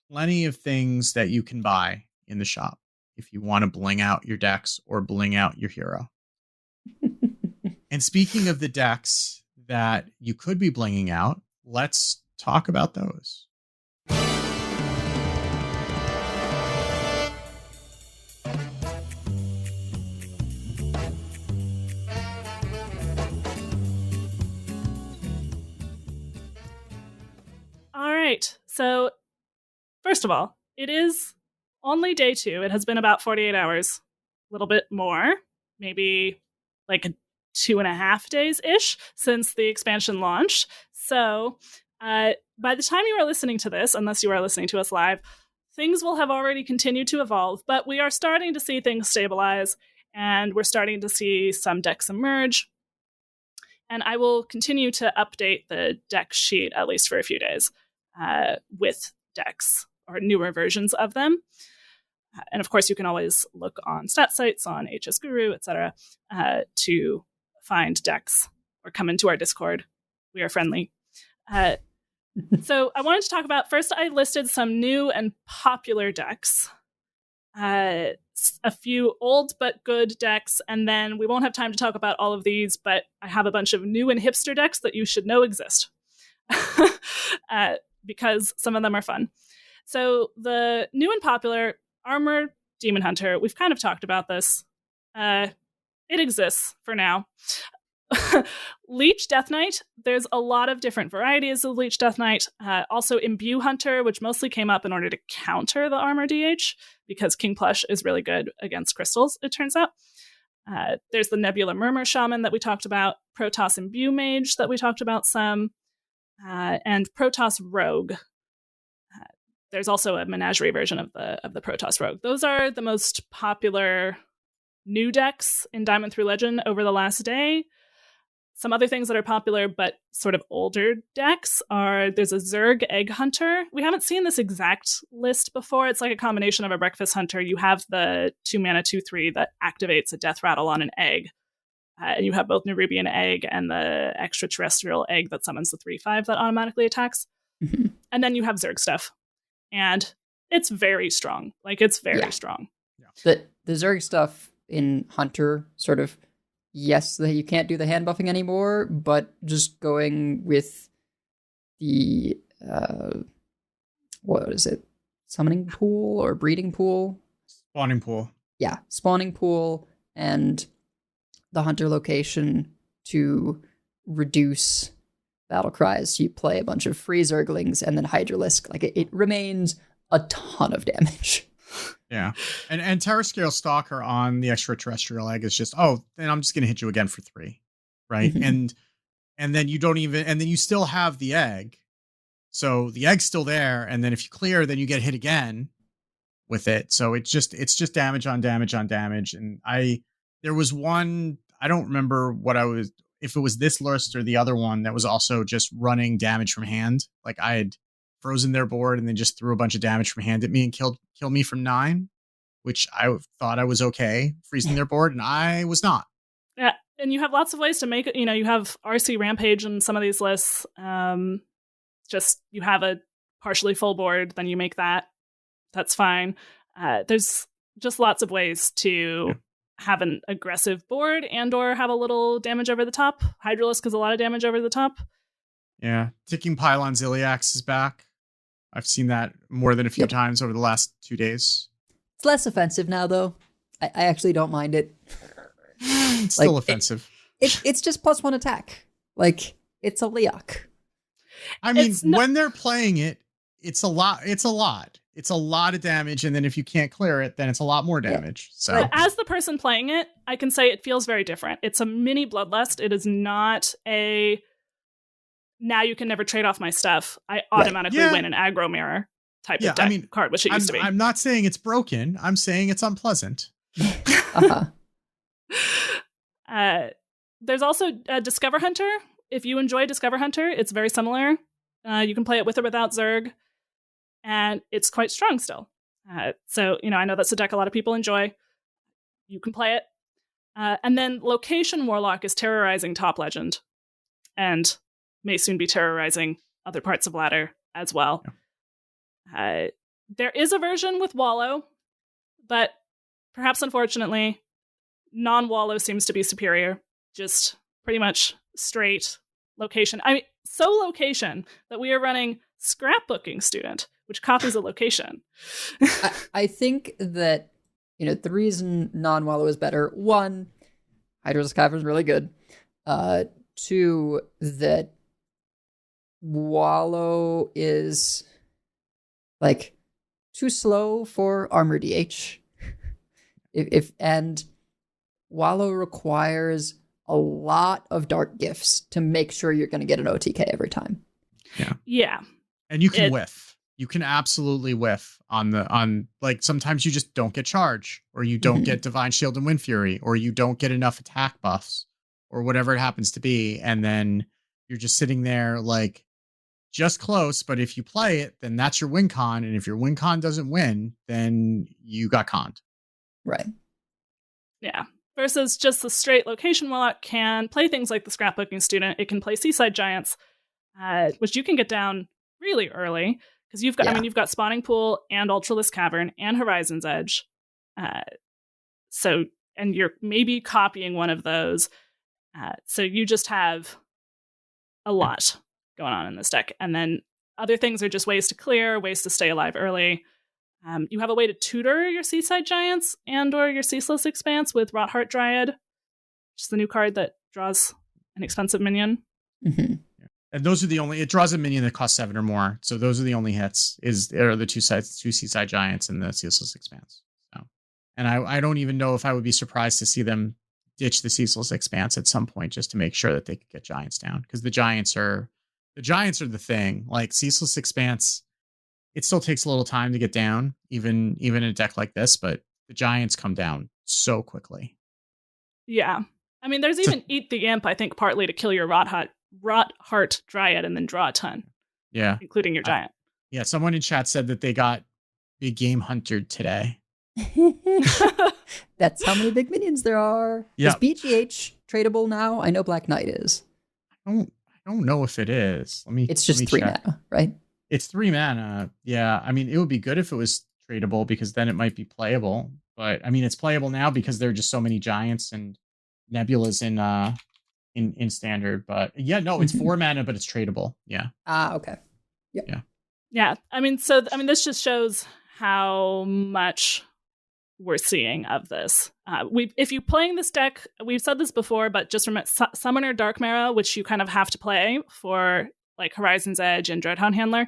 plenty of things that you can buy in the shop if you want to bling out your decks or bling out your hero. And speaking of the decks that you could be blinging out, let's talk about those. All right. So, first of all, it is only day 2. It has been about 48 hours, a little bit more, maybe like 2.5 days-ish since the expansion launched. So, by the time you are listening to this, unless you are listening to us live, things will have already continued to evolve, but we are starting to see things stabilize, and we're starting to see some decks emerge. And I will continue to update the deck sheet, at least for a few days, with decks or newer versions of them. And of course, you can always look on stat sites, on HS Guru, etc., to find decks or come into our Discord. We are friendly. So I wanted to talk about, first I listed some new and popular decks, a few old but good decks, and then we won't have time to talk about all of these, but I have a bunch of new and hipster decks that you should know exist because some of them are fun. So the new and popular Armor Demon Hunter, we've kind of talked about this. It exists for now. Leech Death Knight, there's a lot of different varieties of Leech Death Knight. Also Imbue Hunter, which mostly came up in order to counter the Armor DH, because King Plush is really good against crystals, it turns out. There's the Nebula Murmur Shaman that we talked about, Protoss Imbue Mage that we talked about some, and Protoss Rogue. There's also a Menagerie version of the Protoss Rogue. Those are the most popular new decks in Diamond through Legend over the last day. Some other things that are popular but sort of older decks are, there's a Zerg Egg Hunter. We haven't seen this exact list before. It's like a combination of a Breakfast Hunter. You have the 2-mana 2/3 that activates a Death Rattle on an egg. And you have both Nerubian Egg and the extraterrestrial egg that summons the 3/5 that automatically attacks. Mm-hmm. And then you have Zerg stuff. And it's very strong. Like, it's very strong. The Zerg stuff in Hunter sort of, yes, that you can't do the hand buffing anymore, but just going with the what is it? Summoning pool or breeding pool? Spawning pool. Yeah, spawning pool and the Hunter location to reduce battle cries, you play a bunch of free Zerglings and then Hydralisk. Like it remains a ton of damage. Yeah. And Terrascale Stalker on the extraterrestrial egg is just, oh, then I'm just going to hit you again for 3. Right. Mhm. And then you don't even, and then you still have the egg. So the egg's still there. And then if you clear, then you get hit again with it. So it's just damage on damage on damage. And there was one, I don't remember if it was this list or the other one that was also just running damage from hand. Like I had frozen their board and then just threw a bunch of damage from hand at me and killed me from 9, which I thought I was okay freezing their board, and I was not. Yeah, and you have lots of ways to make it. You have RC Rampage in some of these lists. Just you have a partially full board, then you make that. That's fine. There's just lots of ways to have an aggressive board and or have a little damage over the top. Hydralisk is a lot of damage over the top. Yeah. Ticking Pylon Ziliax is back. I've seen that more than a few times over the last 2 days. It's less offensive now, though. I actually don't mind it. It's still offensive. It's just +1 attack. Like, it's a Leok. I mean, when they're playing it, it's a lot. It's a lot. It's a lot of damage. And then if you can't clear it, then it's a lot more damage. So but as the person playing it, I can say it feels very different. It's a mini Bloodlust. It is not a now you can never trade off my stuff. I automatically win an aggro mirror type of deck card, which it used to be. I'm not saying it's broken. I'm saying it's unpleasant. There's also Discover Hunter. If you enjoy Discover Hunter, it's very similar. You can play it with or without Zerg, and it's quite strong still. So, I know that's a deck a lot of people enjoy. You can play it. And then Location Warlock is terrorizing Top Legend, and may soon be terrorizing other parts of Ladder as well. Yeah. There is a version with Wallow, but perhaps unfortunately, non-Wallow seems to be superior. Just pretty much straight location. I mean, so location that we are running Scrapbooking Student, which copies a location. I think that, the reason non-Wallow is better, 1, Hydralisk Cavern is really good. 2, that Wallow is like too slow for armor DH. And Wallow requires a lot of dark gifts to make sure you're going to get an OTK every time. Yeah. And you can whiff. You can absolutely whiff on like sometimes you just don't get charge, or you don't get Divine Shield and Wind Fury, or you don't get enough attack buffs, or whatever it happens to be. And then you're just sitting there like just close. But if you play it, then that's your win con. And if your win con doesn't win, then you got conned. Right. Yeah. Versus just the straight Location Warlock can play things like the Scrapbooking Student. It can play Seaside Giants, which you can get down really early because you've got, you've got Spawning Pool and Ultralisk Cavern and Horizon's Edge. And you're maybe copying one of those. So you just have a lot going on in this deck. And then other things are just ways to clear, ways to stay alive early. You have a way to tutor your Seaside Giants and or your Ceaseless Expanse with Rotheart Dryad, which is the new card that draws an expensive minion. Mm-hmm. And those are the only, it draws a minion that costs 7 or more. So those are the only hits, are the two Seaside Giants and the Ceaseless Expanse. So, and I don't even know if I would be surprised to see them ditch the Ceaseless Expanse at some point just to make sure that they could get Giants down. Because the Giants are the thing. Like Ceaseless Expanse, it still takes a little time to get down, even in a deck like this, but the Giants come down so quickly. Yeah. I mean, there's even Eat the Imp, I think, partly to kill your Rotheart Dryad and then draw a ton. Yeah. Including your Giant. Yeah, someone in chat said that they got Big Game Huntered today. That's how many big minions there are. Yeah. Is BGH tradable now? I know Black Knight is. I don't know if it is. It's just 3 mana, right? It's 3 mana. Yeah. I mean, it would be good if it was tradable because then it might be playable. But I mean, it's playable now because there are just so many Giants and Nebulas in standard. But yeah, no, it's 4 mana, but it's tradable. Yeah. Okay. Yep. Yeah. I mean, this just shows how much we're seeing of this. If you're playing this deck, we've said this before, but just remember Summoner Dark Marrow, which you kind of have to play for like Horizon's Edge and Dreadhound Handler.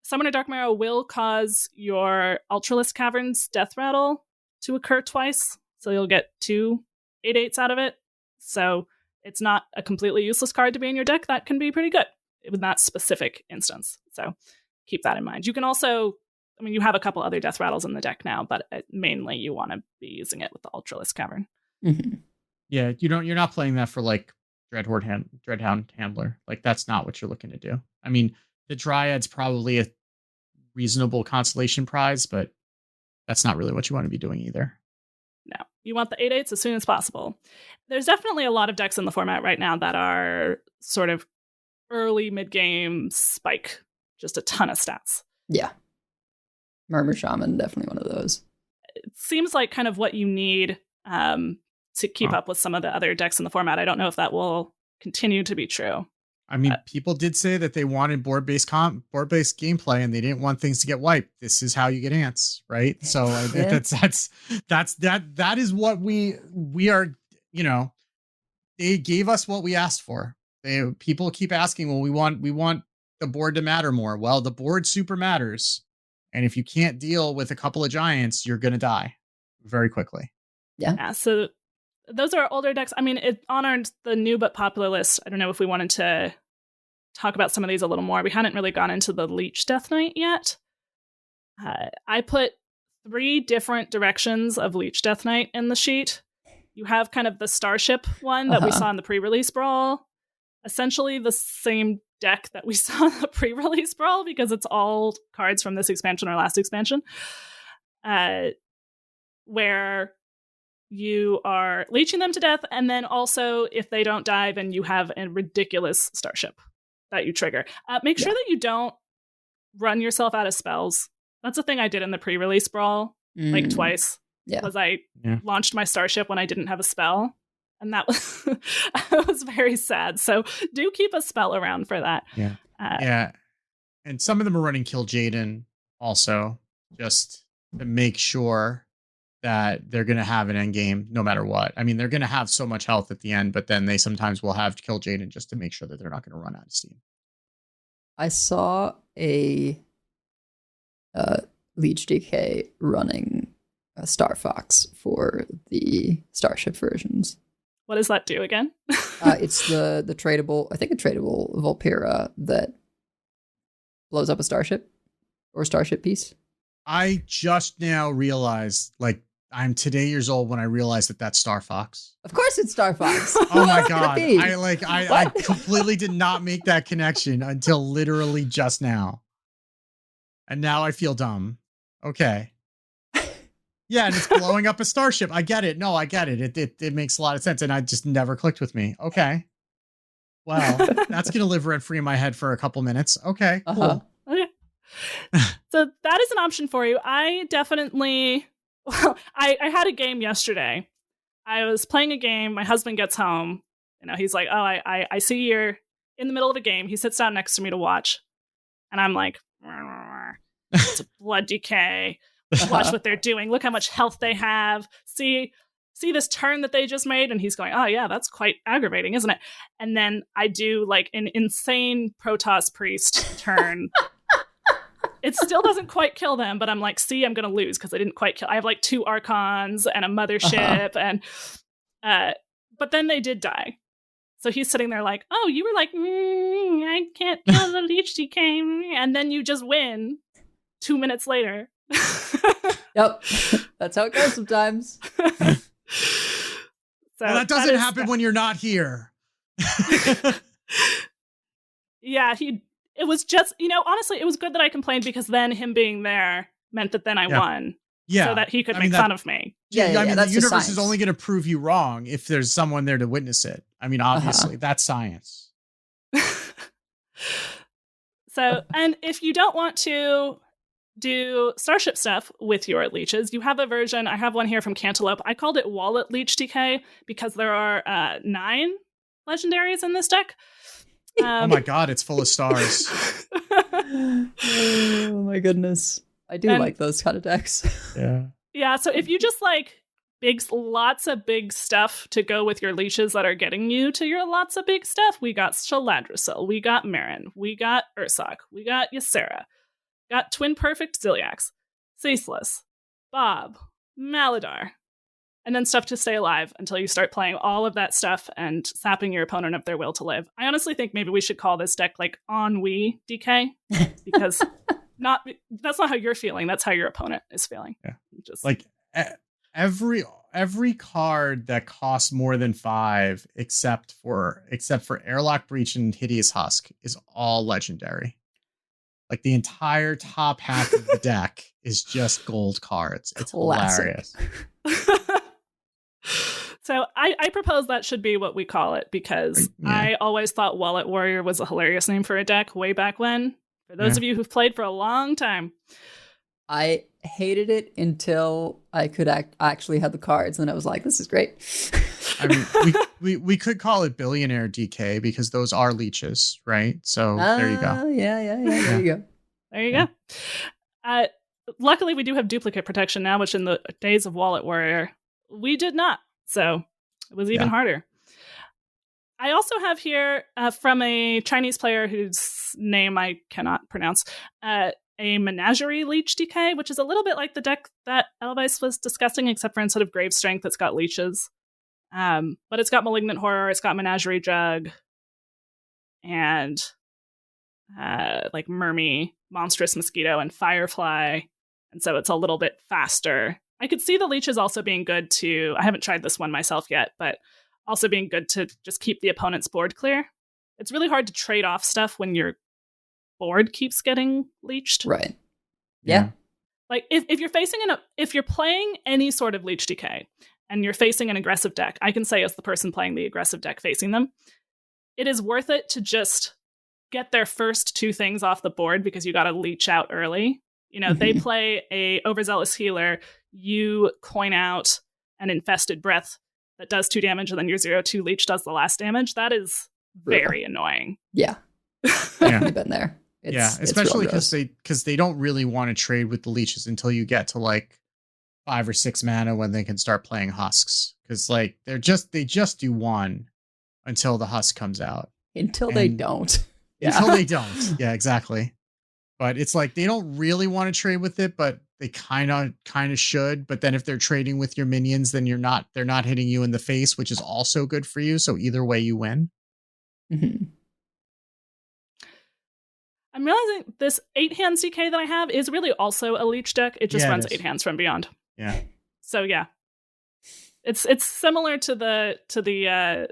Summoner Dark Marrow will cause your Ultralisk Caverns Death Rattle to occur twice, so you'll get 2 8/8s out of it. So it's not a completely useless card to be in your deck. That can be pretty good in that specific instance. So keep that in mind. You can also, I mean, you have a couple other Death Rattles in the deck now, but mainly you want to be using it with the Ultralisk Cavern. Mm-hmm. Yeah, you're not playing that for like Dreadhound Handler. Like that's not what you're looking to do. I mean, the Dryad's probably a reasonable consolation prize, but that's not really what you want to be doing either. No, you want the 8/8s as soon as possible. There's definitely a lot of decks in the format right now that are sort of early mid-game spike, just a ton of stats. Yeah. Murmur Shaman, definitely one of those. It seems like kind of what you need to keep up with some of the other decks in the format. I don't know if that will continue to be true. I mean, people did say that they wanted board-based gameplay, and they didn't want things to get wiped. This is how you get ants, right? So Yeah. that is what we are. You know, they gave us what we asked for. People keep asking, well, we want the board to matter more. Well, the board super matters, and if you can't deal with a couple of giants, you're gonna die very quickly. Yeah. So those are older decks. I mean, it honored the new but popular list. I don't know if we wanted to talk about some of these a little more. We hadn't really gone into the Leech Death Knight yet. I put 3 different directions of Leech Death Knight in the sheet. You have kind of the Starship one that we saw in the pre-release brawl. Essentially the same deck that we saw in the pre-release brawl, because it's all cards from this expansion or last expansion. Where you are leeching them to death, and then also if they don't die, then you have a ridiculous Starship that you trigger. Make sure that you don't run yourself out of spells. That's a thing I did in the pre-release brawl, like twice. Yeah. Was I launched my Starship when I didn't have a spell, and that was I was very sad. So do keep a spell around for that. Yeah, yeah, and some of them are running Kill Jaden also, just to make sure that they're going to have an end game no matter what. I mean, they're going to have so much health at the end, but then they sometimes will have Kill Jaden just to make sure that they're not going to run out of steam. I saw a Leech DK running a Star Fox for the Starship versions. What does that do again? It's the tradable, I think a tradable Volpira that blows up a starship or starship piece. I just now realized, like, I'm today years old when I realized that that's Star Fox. Of course it's Star Fox. Oh my God. I completely did not make that connection until literally just now. And now I feel dumb. Okay. Yeah, and it's blowing up a starship. I get it. No, I get it. It makes a lot of sense. And I just never clicked with me. Okay. Well, that's going to live rent free in my head for a couple minutes. Okay, cool. Okay. So that is an option for you. I definitely, I had a game yesterday. I was playing a game. My husband gets home. You know, he's like, oh, I see you're in the middle of a game. He sits down next to me to watch. And I'm like, it's a blood decay. Watch what they're doing. Look how much health they have. See this turn that they just made? And he's going, oh yeah, that's quite aggravating, isn't it? And then I do like an insane Protoss Priest turn. It still doesn't quite kill them, but I'm like, see, I'm going to lose because I didn't quite kill. I have like 2 Archons and a Mothership. And but then they did die. So he's sitting there like, oh, you were like, I can't kill the Leech DK. And then you just win 2 minutes later. Yep. That's how it goes sometimes. So well, that doesn't happen when you're not here. Yeah, it was just, honestly, it was good that I complained because then him being there meant that then I won. Yeah. So that he could make fun of me. I mean, the universe is only going to prove you wrong if there's someone there to witness it. I mean, obviously, that's science. So, and if you don't want to do Starship stuff with your leeches, you have a version. I have one here from Cantaloupe. I called it Wallet Leech DK because there are 9 legendaries in this deck. Oh my God, it's full of stars. Oh my goodness. I do like those kind of decks. Yeah. Yeah, so if you just like lots of big stuff to go with your leeches that are getting you to your lots of big stuff, we got Shaladrisil, we got Marin, we got Ursoc, we got Ysera, got Twin Perfect Ziliax, Ceaseless, Bob, Maladar, and then stuff to stay alive until you start playing all of that stuff and sapping your opponent of their will to live. I honestly think maybe we should call this deck like Ennui DK, because that's not how you're feeling, that's how your opponent is feeling. Yeah. Just like every card that costs more than 5 except for Airlock Breach and Hideous Husk is all legendary. Like the entire top half of the deck is just gold cards. It's Classic. hilarious. So I propose that should be what we call it, because I always thought Wallet Warrior was a hilarious name for a deck way back when. For those of you who've played for a long time. I hated it until I could actually have the cards, and I was like, this is great. I mean, we could call it Billionaire DK because those are leeches, right? So there you go. Yeah. There you go. There you go. Luckily, we do have duplicate protection now, which in the days of Wallet Warrior, we did not. So it was even harder. I also have here from a Chinese player whose name I cannot pronounce, a Menagerie Leech DK, which is a little bit like the deck that Elvice was discussing, except for instead of Grave Strength, it's got leeches. But it's got Malignant Horror, it's got Menagerie Jug, and like Mermy, Monstrous Mosquito, and Firefly. And so it's a little bit faster. I could see the leeches also being good to, I haven't tried this one myself yet, but also being good to just keep the opponent's board clear. It's really hard to trade off stuff when your board keeps getting leeched. Right. Yeah. Like if you're facing if you're playing any sort of leech decay and you're facing an aggressive deck, I can say as the person playing the aggressive deck facing them, it is worth it to just get their first 2 things off the board because you got to leech out early. You know, they play a Overzealous Healer, you coin out an Infested Breath that does 2 damage, and then your 0/2 leech does the last damage. That is very annoying. Yeah. I've been there. Especially because they don't really want to trade with the leeches until you get to like 5 or 6 mana when they can start playing husks. Because like they just do 1 until the husk comes out. Until they don't. Until they don't. Yeah, exactly. But it's like they don't really want to trade with it, but they kind of should. But then if they're trading with your minions, then they're not hitting you in the face, which is also good for you. So either way, you win. Mm-hmm. I'm realizing this 8 hands DK that I have is really also a leech deck. It just runs 8 hands from beyond. Yeah. So yeah, it's similar to the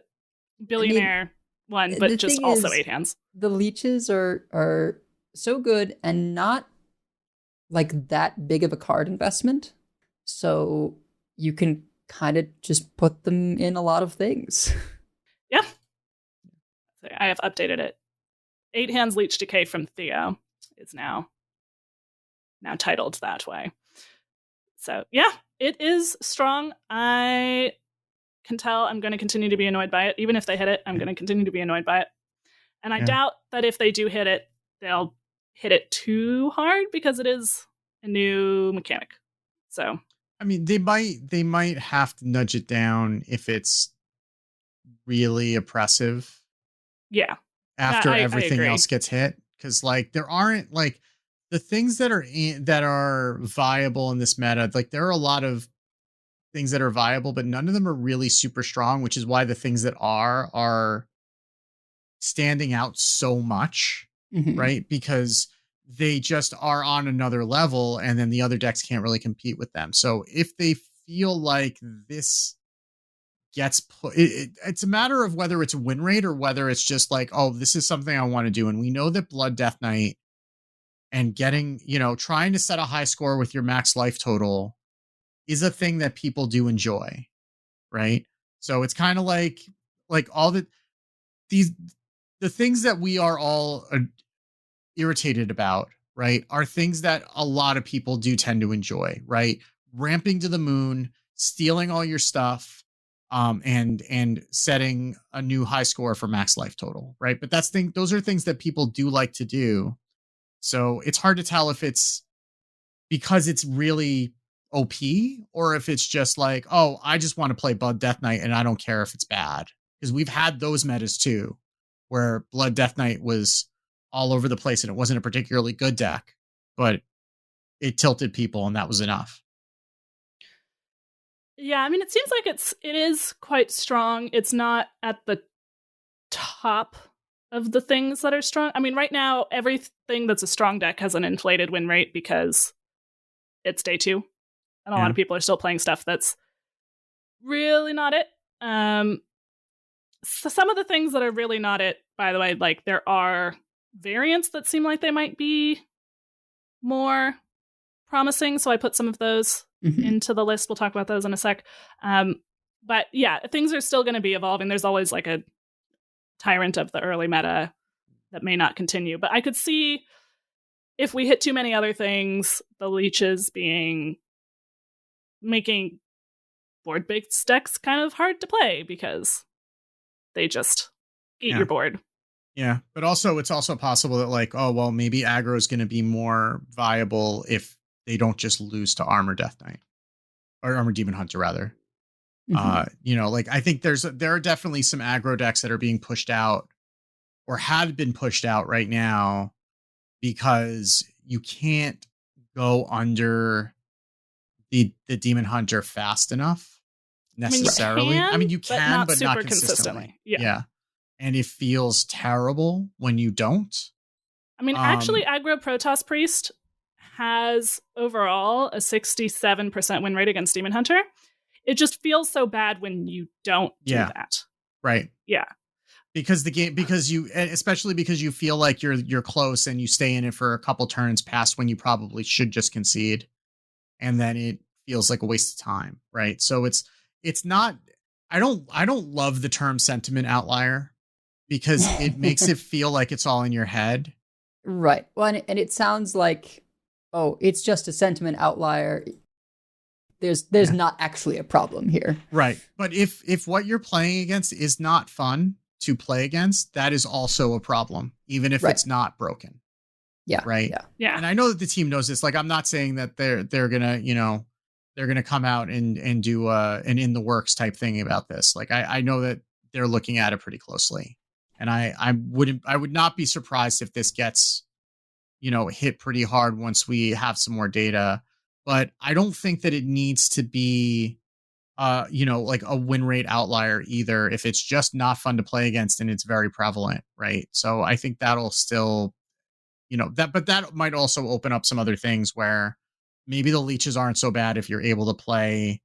billionaire one, but just also 8 hands. The leeches are so good and not like that big of a card investment. So you can kind of just put them in a lot of things. Yeah. I have updated it. 8 hands leech decay from Theo is now titled that way. So yeah, it is strong. I can tell I'm going to continue to be annoyed by it. Even if they hit it, I'm going to continue to be annoyed by it. And I doubt that if they do hit it, they'll hit it too hard because it is a new mechanic. So I mean, they might have to nudge it down if it's really oppressive. Yeah. After everything else gets hit, because like there aren't like the things that are viable in this meta. Like there are a lot of things that are viable, but none of them are really super strong, which is why the things that are standing out so much, right? Because they just are on another level, and then the other decks can't really compete with them. So if they feel like this gets put, it's a matter of whether it's a win rate or whether it's just like, oh, this is something I want to do. And we know that Blood Death Knight and getting, trying to set a high score with your max life total is a thing that people do enjoy, right? So it's kind of like all the things that we are all irritated about, right, are things that a lot of people do tend to enjoy, right? Ramping to the moon, stealing all your stuff, and setting a new high score for max life total, right? But those are things that people do like to do. So it's hard to tell if it's because it's really OP, or if it's just like, oh, I just want to play Blood Death Knight and I don't care if it's bad. Because we've had those metas too, where Blood Death Knight was all over the place and it wasn't a particularly good deck, but it tilted people and that was enough. Yeah, I mean, it seems like it is quite strong. It's not at the top of the things that are strong. I mean, right now, everything that's a strong deck has an inflated win rate because it's day 2. And a lot of people are still playing stuff that's really not it. So some of the things that are really not it, by the way, like there are variants that seem like they might be more promising. So I put some of those into the list. We'll talk about those in a sec. But yeah, things are still going to be evolving. There's always like a tyrant of the early meta that may not continue. But I could see if we hit too many other things, the leeches making board-based decks kind of hard to play because they just eat your board. Yeah, but also it's also possible that like, oh, well, maybe aggro is going to be more viable if they don't just lose to Armor Death Knight or Armor Demon Hunter rather. You know, like I think there are definitely some aggro decks that are being pushed out or had been pushed out right now because you can't go under the Demon Hunter fast enough necessarily. I mean, you can, but not consistently. Yeah. And it feels terrible when you don't. I mean, actually, aggro Protoss Priest has overall a 67% win rate against Demon Hunter. It just feels so bad when you don't do that. Right. Yeah. Because especially because you feel like you're close and you stay in it for a couple turns past when you probably should just concede. And then it feels like a waste of time. Right. So it's not, I don't love the term sentiment outlier because it makes it feel like it's all in your head. Right. Well, and it sounds like, oh, it's just a sentiment outlier. There's not actually a problem here. Right. But if what you're playing against is not fun to play against, that is also a problem, even if it's not broken. Yeah. Right. Yeah. And I know that the team knows this. Like, I'm not saying that they're gonna, they're gonna come out and do an in the works type thing about this. Like, I know that they're looking at it pretty closely. And I would not be surprised if this gets, hit pretty hard once we have some more data. But I don't think that it needs to be, like a win rate outlier either. If it's just not fun to play against and it's very prevalent, right? So I think that'll still, but that might also open up some other things where maybe the leeches aren't so bad if you're able to play,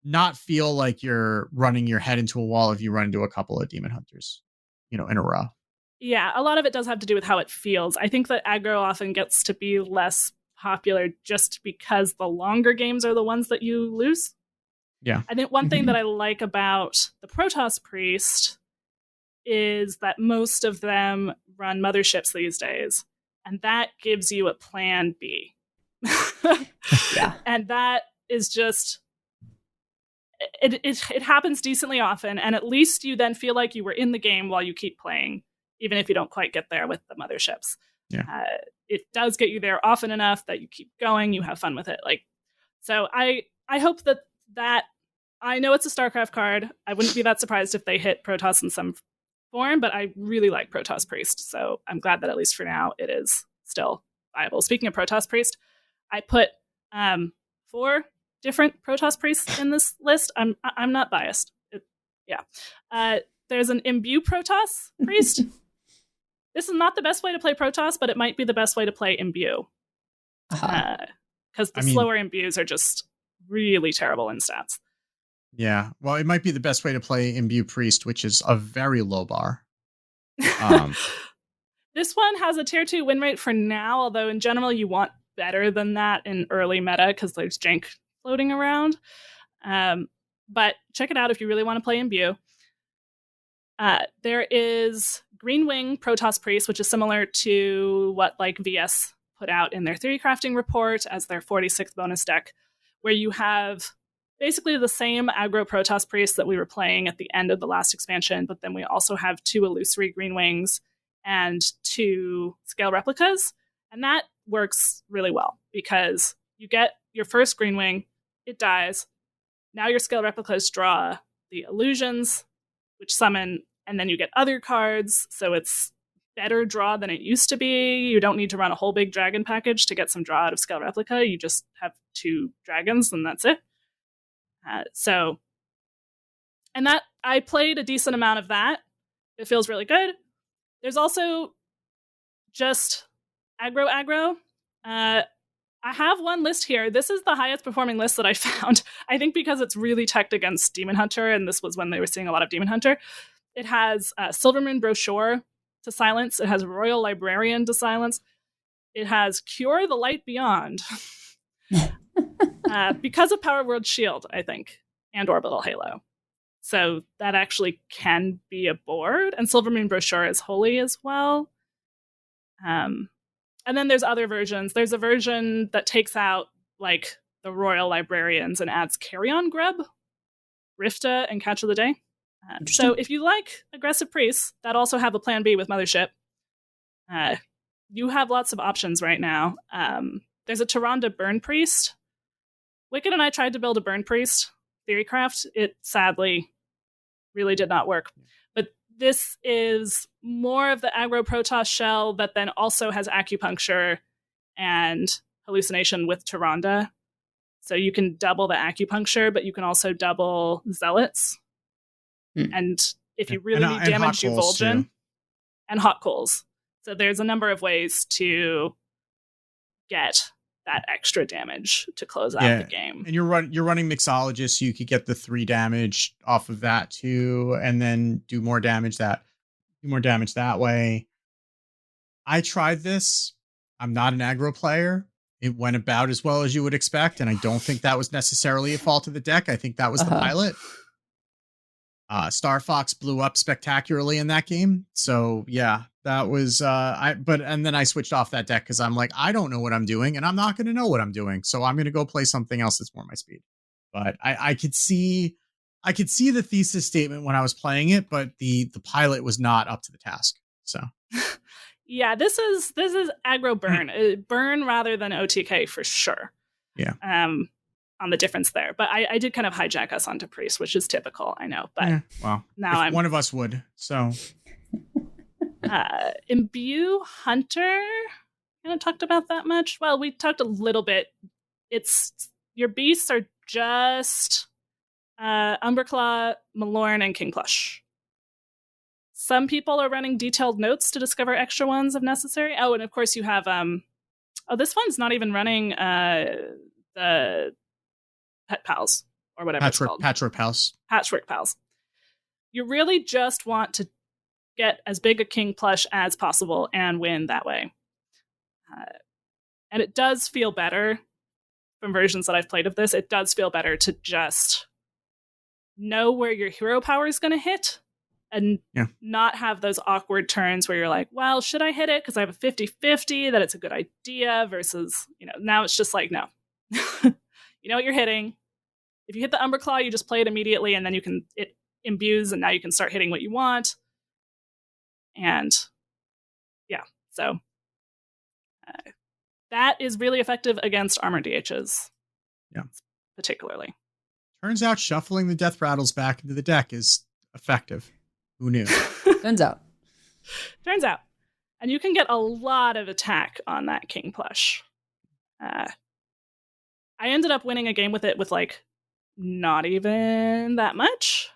not feel like you're running your head into a wall if you run into a couple of Demon Hunters, in a row. Yeah, a lot of it does have to do with how it feels. I think that aggro often gets to be less popular just because the longer games are the ones that you lose. Yeah. I think one thing that I like about the Protoss Priest is that most of them run motherships these days, and that gives you a plan B. Yeah. And that is just it happens decently often, and at least you then feel like you were in the game while you keep playing, even if you don't quite get there with the motherships. Yeah. It does get you there often enough that you keep going, you have fun with it. So I hope that I know it's a StarCraft card. I wouldn't be that surprised if they hit Protoss in some form, but I really like Protoss Priest. So I'm glad that at least for now it is still viable. Speaking of Protoss Priest, I put 4 different Protoss Priests in this list. I'm not biased. There's an Imbue Protoss Priest. This is not the best way to play Protoss, but it might be the best way to play Imbue. Because slower Imbues are just really terrible in stats. Yeah. Well, it might be the best way to play Imbue Priest, which is a very low bar. This one has a tier 2 win rate for now, although in general you want better than that in early meta because there's jank floating around. But check it out if you really want to play Imbue. There is Green Wing Protoss Priest, which is similar to what VS put out in their theory crafting report as their 46th bonus deck, where you have basically the same aggro Protoss Priest that we were playing at the end of the last expansion, but then we also have 2 illusory Green Wings and 2 scale replicas. And that works really well because you get your first green wing, it dies. Now your scale replicas draw the illusions, which summon, and then you get other cards, so it's better draw than it used to be. You don't need to run a whole big dragon package to get some draw out of scale replica. You just have 2 dragons, and that's it. And that I played a decent amount of that. It feels really good. There's also just aggro. I have one list here. This is the highest performing list that I found. I think because it's really teched against Demon Hunter, and this was when they were seeing a lot of Demon Hunter. It has Silvermoon Brochure to silence. It has Royal Librarian to silence. It has Cure the Light Beyond. Because of Power Word Shield, I think, and Orbital Halo. So that actually can be a board. And Silvermoon Brochure is holy as well. And then there's other versions. There's a version that takes out like the Royal Librarians and adds Carrion Grub, Rifta, and Catch of the Day. So if you like aggressive priests that also have a plan B with Mothership, you have lots of options right now. There's a Tyrande Burn Priest. Wicked and I tried to build a Burn Priest Theorycraft. It sadly really did not work. But this is more of the aggro Protoss shell that then also has acupuncture and hallucination with Tyrande. So you can double the acupuncture, but you can also double zealots. And if you really need damage, you Vol'jin. And hot coals. So there's a number of ways to get that extra damage to close out the game. And you're running Mixologist, so you could get the 3 damage off of that too, and then do more damage that way. I tried this. I'm not an aggro player. It went about as well as you would expect, and I don't think that was necessarily a fault of the deck. I think that was the pilot. Star Fox blew up spectacularly in that game. So yeah, that was and then I switched off that deck because I'm like, I don't know what I'm doing, and I'm not going to know what I'm doing. So I'm going to go play something else that's more my speed. But I could see the thesis statement when I was playing it, but the pilot was not up to the task. So yeah, this is aggro burn. Burn rather than OTK for sure. Yeah. On the difference there. But I did kind of hijack us onto Priest, which is typical, I know. But now one of us would. So Imbue Hunter, haven't talked about that much. Well, we talked a little bit. It's your beasts are just Umberclaw, Malorn, and King Plush. Some people are running detailed notes to discover extra ones if necessary. Oh, and of course you have this one's not even running the Pet Pals or whatever it's called. Patchwork Pals. You really just want to get as big a King Plush as possible and win that way. And it does feel better from versions that I've played of this. It does feel better to just know where your hero power is going to hit and not have those awkward turns where you're like, well, should I hit it because I have a 50-50 that it's a good idea versus, now it's just like, no. You know what you're hitting. If you hit the Umberclaw, you just play it immediately, and then it imbues, and now you can start hitting what you want. And so that is really effective against armor DHs. Yeah, particularly. Turns out shuffling the Death Rattles back into the deck is effective. Who knew? Turns out. And you can get a lot of attack on that King Plush. I ended up winning a game with it with not even that much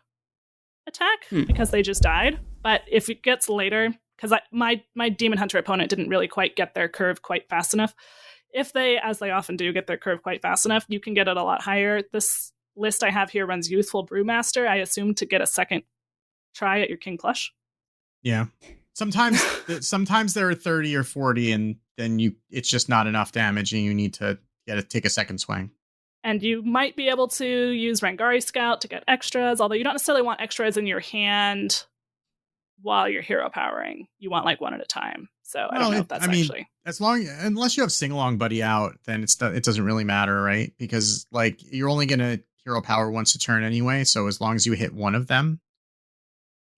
attack because they just died. But if it gets later, because my Demon Hunter opponent didn't really quite get their curve quite fast enough. If they, as they often do, get their curve quite fast enough, you can get it a lot higher. This list I have here runs Youthful Brewmaster, I assume, to get a second try at your King Plush. Yeah. Sometimes there are 30 or 40, and then it's just not enough damage, and you need to take a second swing. And you might be able to use Rangari Scout to get extras, although you don't necessarily want extras in your hand while you're hero powering. You want one at a time. So I don't know if that's actually... unless you have Sing-Along Buddy out, then it doesn't really matter, right? Because you're only going to hero power once a turn anyway, so as long as you hit one of them,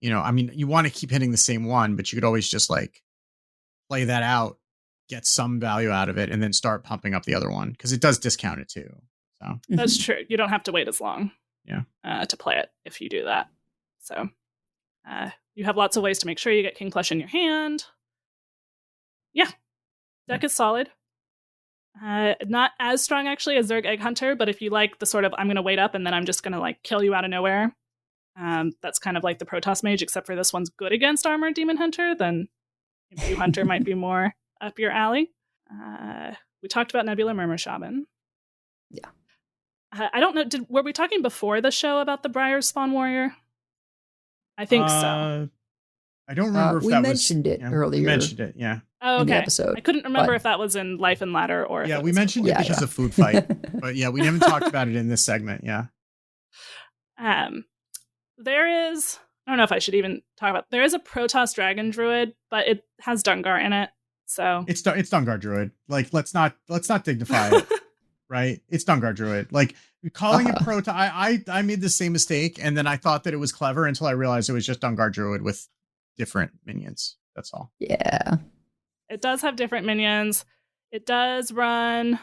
you want to keep hitting the same one, but you could always just play that out get some value out of it and then start pumping up the other one because it does discount it too. So That's true. You don't have to wait as long to play it if you do that. So you have lots of ways to make sure you get King Plush in your hand. Yeah. Deck is solid. Not as strong actually as Zerg Egg Hunter, but if you like the sort of I'm going to wait up and then I'm just going to like kill you out of nowhere, that's kind of like the Protoss Mage, except for this one's good against Armored Demon Hunter, then Imbue Hunter might be more up your alley. We talked about Nebula Murmur Shaman. Yeah. I don't know. Were we talking before the show about the Briar Spawn Warrior? I think so. I don't remember if we that mentioned it earlier. We mentioned it, yeah. Oh, okay. In the episode, I couldn't remember if that was in Life and Ladder or. Yeah, we mentioned it because of Food Fight, but yeah, we haven't talked about it in this segment. Yeah. There is. I don't know if I should even talk about. There is a Protoss Dragon Druid, but it has Dungar in it, so it's Dungar Druid. Like, let's not dignify it, right? It's Dungar Druid. Like calling it Protoss. I made the same mistake, and then I thought that it was clever until I realized it was just Dungar Druid with different minions. That's all. Yeah. It does have different minions. It does run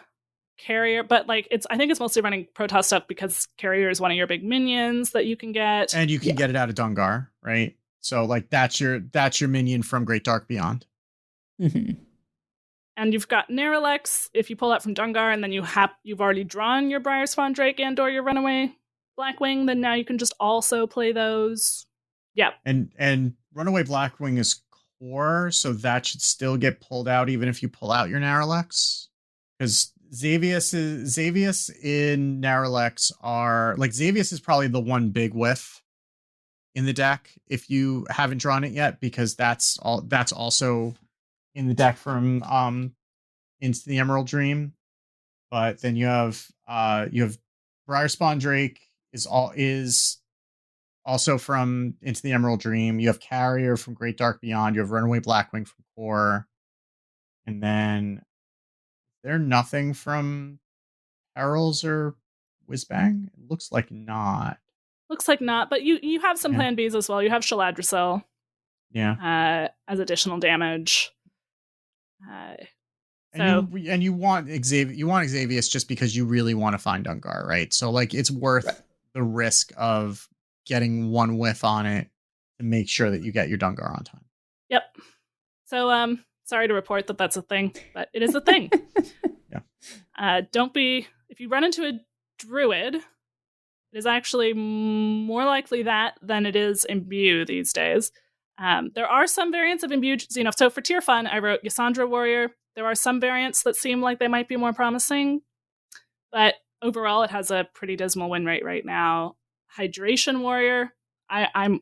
Carrier, but like I think it's mostly running Protoss stuff because Carrier is one of your big minions that you can get. And you can get it out of Dungar, right? So like that's your minion from Great Dark Beyond. Mm-hmm. And you've got Neralex if you pull out from Dungar, and then you've already drawn your Briar Spawn Drake and or your Runaway Blackwing, then now you can just also play those. Yeah. And Runaway Blackwing is core, so that should still get pulled out even if you pull out your Neralex. Because Xavius in Neralex are like Xavius is probably the one big whiff in the deck if you haven't drawn it yet, because that's also in the deck from Into the Emerald Dream. But then you have Briar Spawn Drake is also from Into the Emerald Dream. You have Carrier from Great Dark Beyond. You have Runaway Blackwing from Core. And then they're nothing from Perils or Whizbang? It looks like not. Looks like not, but you have some plan Bs as well. You have Shaladricel. Yeah. As additional damage. And you want Xavius just because you really want to find Dungar, right? So like it's worth the risk of getting one whiff on it to make sure that you get your Dungar on time. Yep. So sorry to report that that's a thing, but it is a thing. Yeah. If you run into a druid, it is actually more likely that than it is Imbue these days. There are some variants of Imbue Xenoph. So for Tier Fun, I wrote Yasandra Warrior. There are some variants that seem like they might be more promising, but overall it has a pretty dismal win rate right now. Hydration Warrior, I am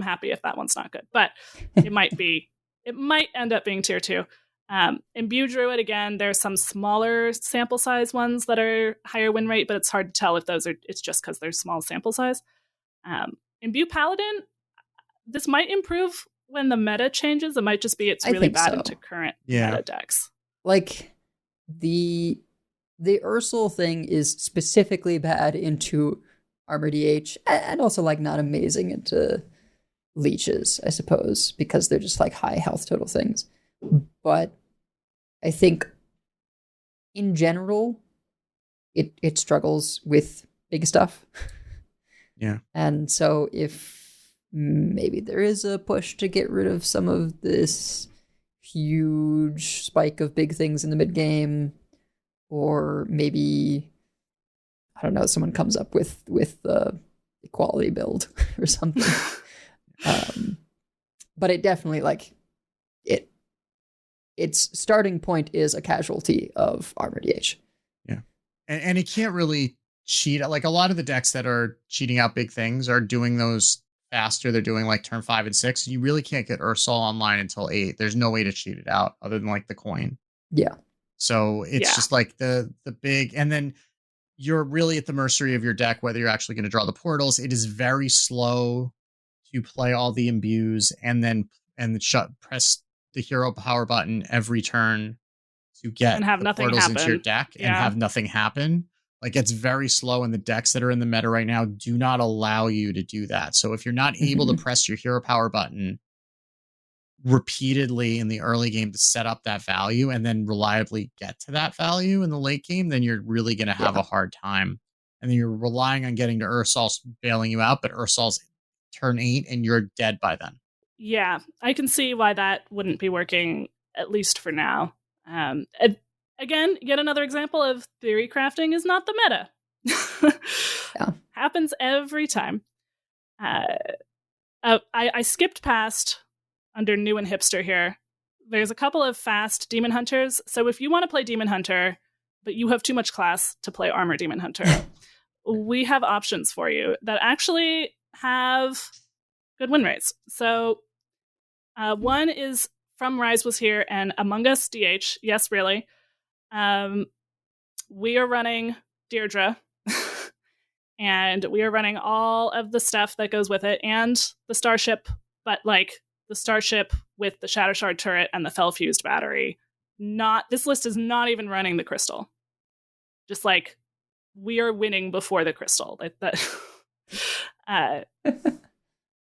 happy if that one's not good, but it might end up being Tier 2. Imbue Druid, again, there's some smaller sample size ones that are higher win rate, but it's hard to tell if it's just because they're small sample size. Imbue Paladin, this might improve when the meta changes. It might just be it's really bad into current meta decks. Like the Ursel thing is specifically bad into Armor DH, and also like not amazing into leeches, I suppose, because they're just like high health total things. But I think in general, it struggles with big stuff. Yeah. And so if maybe there is a push to get rid of some of this huge spike of big things in the mid game, or maybe, I don't know, someone comes up with the equality build or something. But it definitely its starting point is a casualty of Armor DH. Yeah. And it can't really cheat. Like a lot of the decks that are cheating out big things are doing those faster. They're doing like turn 5 and 6. You really can't get Ursol online until 8. There's no way to cheat it out other than like the coin. Yeah. So it's just like the big, and then you're really at the mercy of your deck, whether you're actually going to draw the portals. It is very slow to play all the imbues and press the hero power button every turn to get and have the nothing portals happen. into your deck and have nothing happen. Like it's very slow, and the decks that are in the meta right now do not allow you to do that. So if you're not able to press your hero power button, repeatedly in the early game to set up that value and then reliably get to that value in the late game, then you're really going to have a hard time. And then you're relying on getting to Ursol's bailing you out, but Ursol's turn 8 and you're dead by then. Yeah, I can see why that wouldn't be working, at least for now. Again, yet another example of theory crafting is not the meta. Happens every time. I skipped past under new and hipster here. There's a couple of fast demon hunters. So if you want to play demon hunter, but you have too much class to play armor demon hunter, we have options for you that actually have good win rates. So one is from Rise Was Here and Among Us DH. Yes, really. We are running Deirdre. And we are running all of the stuff that goes with it and the starship, but like the starship with the Shatter Shard turret and the Fell Fused battery. This list is not even running the crystal. Just like we are winning before the crystal.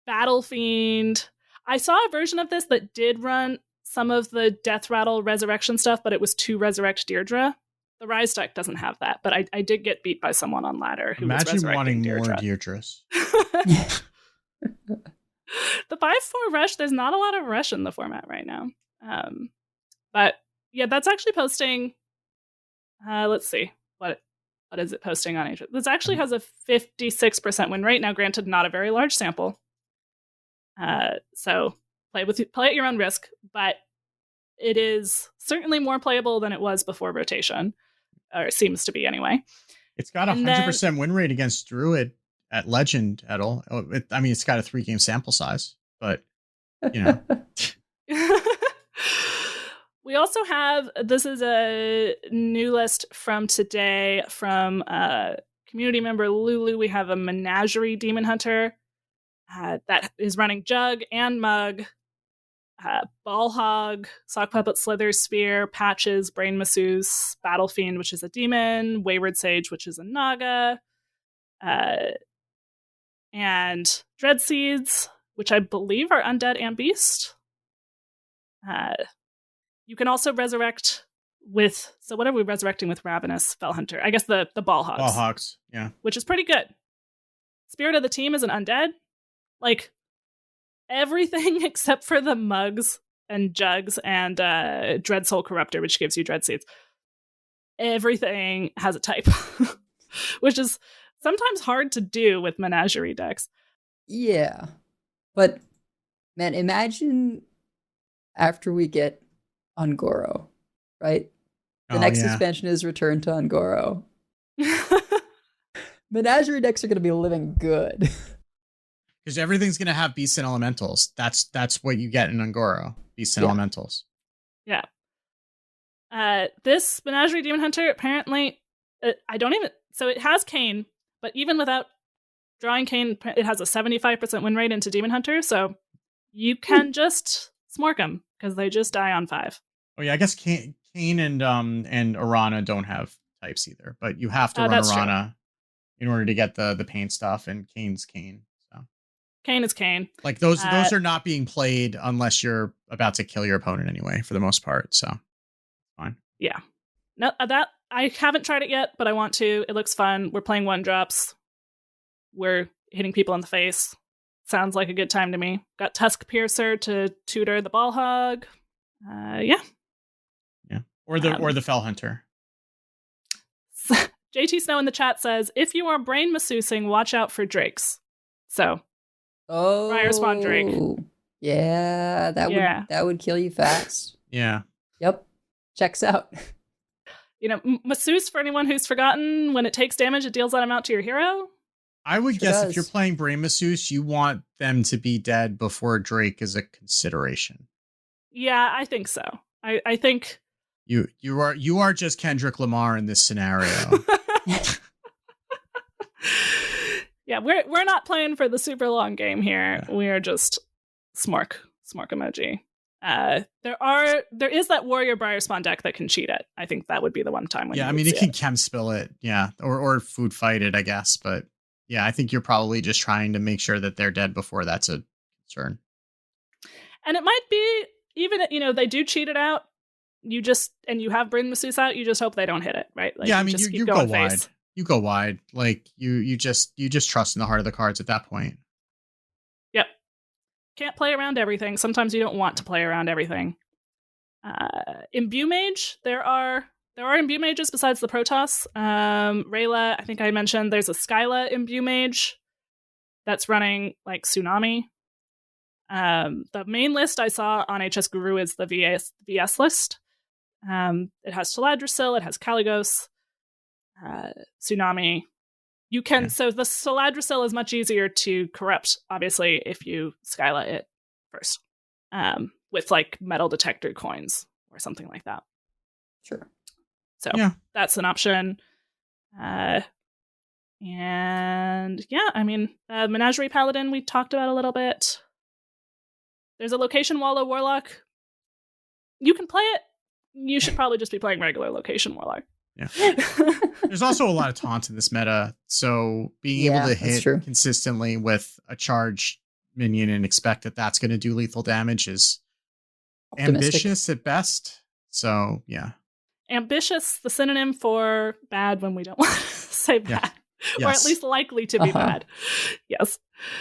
Battle Fiend. I saw a version of this that did run some of the Death Rattle resurrection stuff, but it was to resurrect Deirdre. The Rise deck doesn't have that, but I did get beat by someone on ladder who was resurrecting wanting Deirdre. More Deirdres. The 5-4 rush, there's not a lot of rush in the format right now. But yeah, that's actually posting. Let's see. What is it posting on Asia? This actually has a 56% win rate. Now, granted, not a very large sample. So play at your own risk, but it is certainly more playable than it was before rotation, or it seems to be anyway. It's got a 100% win rate against Druid at Legend, Edel. It's got a 3-game sample size, but you know. We also have, this is a new list from today from community member Lulu. We have a Menagerie Demon Hunter that is running Jug and Mug, Ball Hog, Sock Puppet, Slither Spear, Patches, Brain Masseuse, Battle Fiend, which is a demon, Wayward Sage, which is a Naga, and Dread Seeds, which I believe are Undead and Beast. You can also resurrect with, so what are we resurrecting with Ravenous Fell Hunter? I guess the Ball Hogs. Ball Hogs, yeah. Which is pretty good. Spirit of the Team is an Undead. Like, everything except for the Mugs and Jugs and Dread Soul Corruptor, which gives you Dread Seeds. Everything has a type, which is sometimes hard to do with Menagerie decks. Yeah. But, man, imagine after we get Ungoro, right? The next expansion is Return to Ungoro. Menagerie decks are going to be living good. Because everything's going to have Beasts and Elementals. That's what you get in Ungoro. Beasts and Elementals. Yeah. This Menagerie Demon Hunter, apparently, so it has Kane, but even without drawing Kane, it has a 75% win rate into Demon Hunter, so you can just smork them, because they just die on 5. Oh yeah, I guess Kane and Arana don't have types either, but you have to run Arana in order to get the pain stuff, and Kane's Kane. So Kane is Kane. Like those are not being played unless you're about to kill your opponent anyway, for the most part. So fine. Yeah. No, that I haven't tried it yet, but I want to. It looks fun. We're playing 1-drops. We're hitting people in the face. Sounds like a good time to me. Got Tusk Piercer to tutor the Ball Hog. Yeah. Or the Fell Hunter. JT Snow in the chat says, if you are brain masseusing, watch out for drakes. So, Briar Spawn Drake. Yeah, that would kill you fast. Yeah. Yep. Checks out. You know, masseuse, for anyone who's forgotten, when it takes damage, it deals that amount to your hero. I would guess if you're playing Brain Masseuse, you want them to be dead before Drake is a consideration. Yeah, I think so. I think you are just Kendrick Lamar in this scenario. Yeah, we're not playing for the super long game here. Yeah. We are just smork emoji. There is that Warrior Briar Spawn deck that can cheat it. I think that would be the one time when it can chem spill it, or food fight it, I guess. But yeah, I think you're probably just trying to make sure that they're dead before that's a concern. And it might be, even, they do cheat it out. You have Bring Masseuse out, you just hope they don't hit it, right? Like, yeah, I mean, just you go wide. You go wide. Like, you just trust in the heart of the cards at that point. Yep. Can't play around everything. Sometimes you don't want to play around everything. Imbue Mage, there are Imbue Mages besides the Protoss. Rayla, I think I mentioned, there's a Skyla Imbue Mage that's running like Tsunami. The main list I saw on HS Guru is the VS list. It has Shaladrisil, it has Caligos, Tsunami. You can, so the Shaladrisil is much easier to corrupt, obviously, if you Skyla it first. With like metal detector coins or something like that. Sure. So that's an option. And yeah, I mean, Menagerie Paladin we talked about a little bit. There's a Location Wallow Warlock. You can play it. You should probably just be playing regular Location Warlock. Yeah. There's also a lot of taunt in this meta, so being able to hit consistently with a charge minion and expect that that's going to do lethal damage is ambitious at best. So, yeah. Ambitious, the synonym for bad when we don't want to say bad. Yes. Or at least likely to be bad. Yes.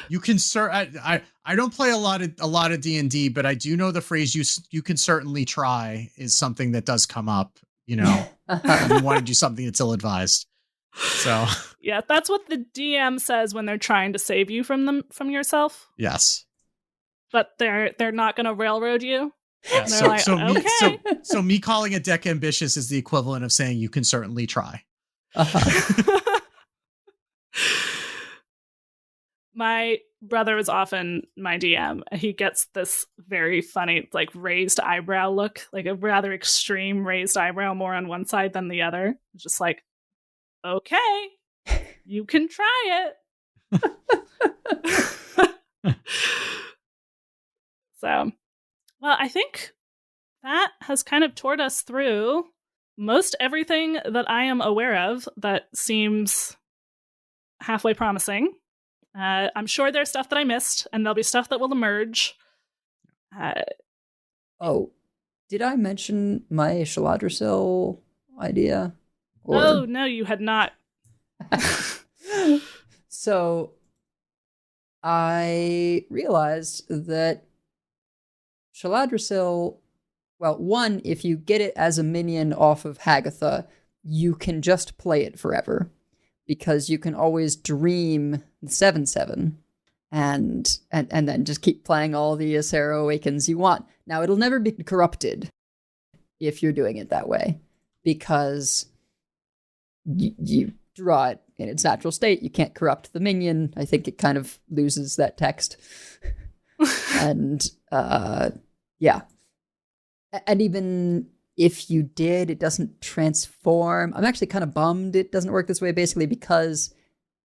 You can I don't play a lot of D&D, but I do know the phrase you can certainly try is something that does come up, you know. You want to do something that's ill-advised. So, yeah, that's what the DM says when they're trying to save you from yourself. Yes. But they're not going to railroad you. Yeah, so me calling a deck ambitious is the equivalent of saying you can certainly try. My brother is often my DM. He gets this very funny, like, raised eyebrow look, like a rather extreme raised eyebrow, more on one side than the other. Just like, okay, you can try it. So, well, I think that has kind of toured us through most everything that I am aware of that seems halfway promising. I'm sure there's stuff that I missed, and there'll be stuff that will emerge. Did I mention my Shaladrisil idea? Oh, no, you had not. So, I realized that Shaladrisil, well, one, if you get it as a minion off of Hagatha, you can just play it forever. Because you can always dream 7/7 and then just keep playing all the Acero Awakens you want. Now, it'll never be corrupted if you're doing it that way, because you draw it in its natural state. You can't corrupt the minion. I think it kind of loses that text. And, yeah. And even if you did, it doesn't transform. I'm actually kind of bummed it doesn't work this way, basically because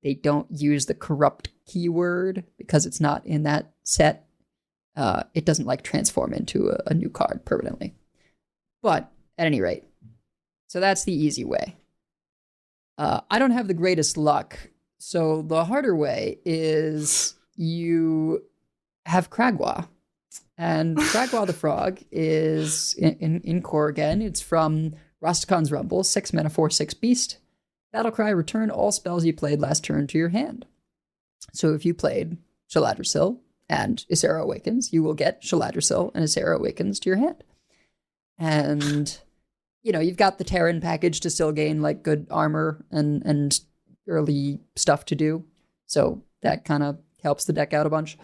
they don't use the corrupt keyword, because it's not in that set. It doesn't like transform into a new card permanently. But at any rate, so that's the easy way. I don't have the greatest luck, so the harder way is you have Kragwa. And Kragwa the Frog is in core again. It's from Rastakon's Rumble, 6 mana, 4/6 beast. Battlecry, return all spells you played last turn to your hand. So if you played Shaladrisil and Acero Awakens, you will get Shaladrisil and Acero Awakens to your hand. And, you know, you've got the Terran package to still gain like good armor and early stuff to do. So that kind of helps the deck out a bunch.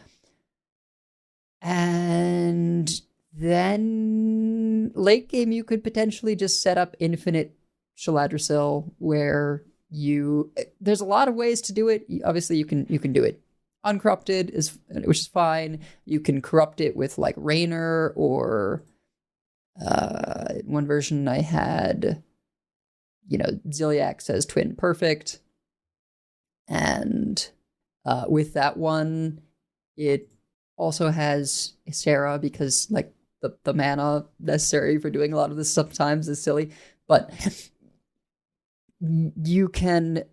And then late game, you could potentially just set up infinite Shaladrisil, where there's a lot of ways to do it. Obviously, you can do it uncorrupted, which is fine. You can corrupt it with like Raynor, or one version I had, Ziliax says Twin Perfect. And with that one, it also has Sarah, because like the mana necessary for doing a lot of this sometimes is silly. But you can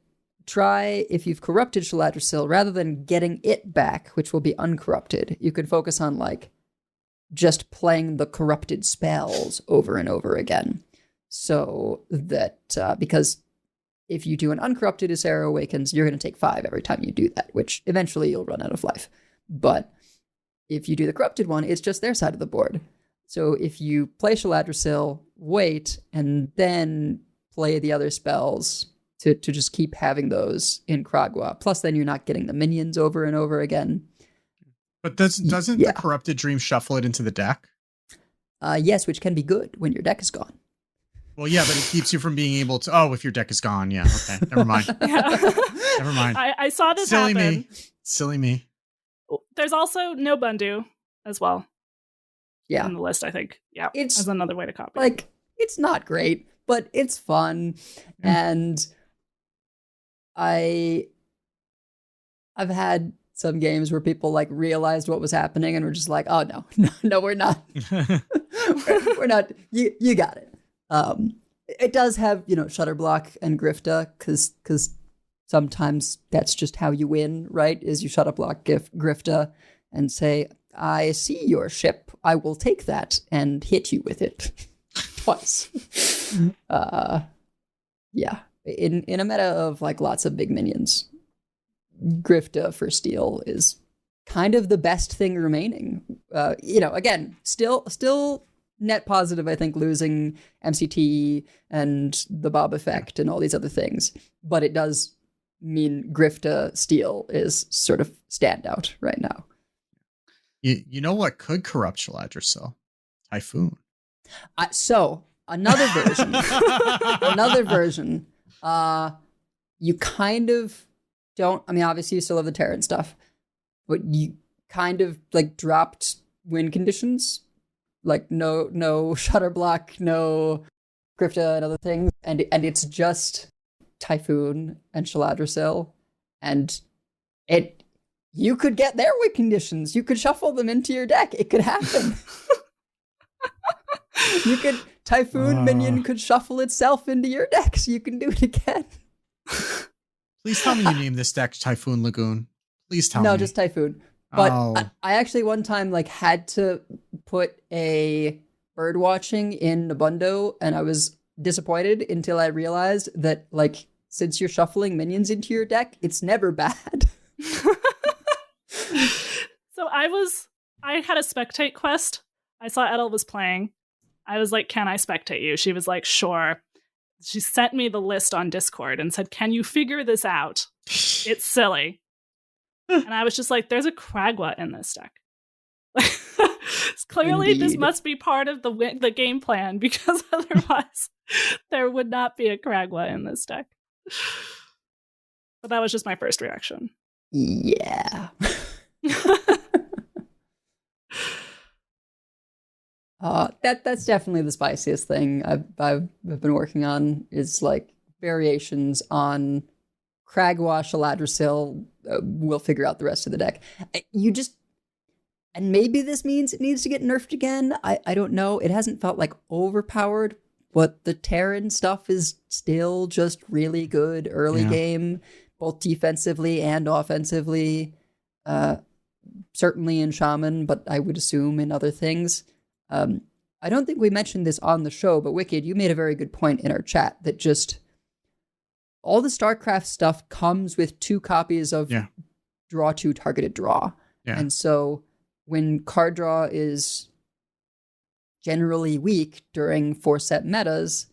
try, if you've corrupted Shaladrisil, rather than getting it back, which will be uncorrupted, you can focus on like just playing the corrupted spells over and over again. So that, because if you do an uncorrupted Ysera Awakens, you're going to take 5 every time you do that, which eventually you'll run out of life. But if you do the corrupted one, it's just their side of the board. So if you play Shaladrisil, wait, and then play the other spells to just keep having those in Kragwa. Plus, then you're not getting the minions over and over again. But doesn't the Corrupted Dream shuffle it into the deck? Yes, which can be good when your deck is gone. Well, yeah, but it keeps you from being able to... Oh, if your deck is gone, yeah, okay, never mind. Never mind. I saw this happen. Silly me. There's also no Bundu as well. Yeah. On the list, I think. Yeah, it's as another way to copy. Like, it's not great, but it's fun. And I've had some games where people like realized what was happening and were just like, oh no, we're not. we're not. You got it. It does have, Shutterblock and Grifta, because sometimes that's just how you win, right? Is you Shutterblock Grifta and say, I see your ship, I will take that and hit you with it twice. Yeah. In a meta of like lots of big minions, Grifta for steel is kind of the best thing remaining. Again, still net positive, I think, losing MCT and the Bob effect and all these other things. But it does mean Grifta steel is sort of standout right now. You know what could corrupt Shaladrisil? Typhoon. So another version. You kind of don't. I mean, obviously, you still have the Terran stuff, but you kind of like dropped win conditions, like no Shutterblock, no Grifta, and other things, and it's just Typhoon and Shaladrisil, and you could get their win conditions. You could shuffle them into your deck. It could happen. Typhoon minion could shuffle itself into your deck, so you can do it again. Please tell me you named this deck Typhoon Lagoon. Please tell me. No, just Typhoon. But I actually one time had to put a bird watching in Nabundo, and I was disappointed until I realized that since you're shuffling minions into your deck, it's never bad. So I had a spectate quest. I saw Edel was playing. I was like, can I spectate you? She was like, sure. She sent me the list on Discord and said, can you figure this out? It's silly. And I was just like, there's a Kragwa in this deck. Clearly, Indeed. This must be part of the game plan, because otherwise there would not be a Kragwa in this deck. But that was just my first reaction. Yeah. That's definitely the spiciest thing I've been working on, is variations on Kragwa, Shaladrisil. We'll figure out the rest of the deck. And maybe this means it needs to get nerfed again. I don't know. It hasn't felt overpowered, but the Terran stuff is still just really good early game, both defensively and offensively. Certainly in Shaman, but I would assume in other things. I don't think we mentioned this on the show, but Wicked, you made a very good point in our chat that just all the StarCraft stuff comes with 2 copies of draw 2 targeted draw. Yeah. And so when card draw is generally weak during 4-set metas,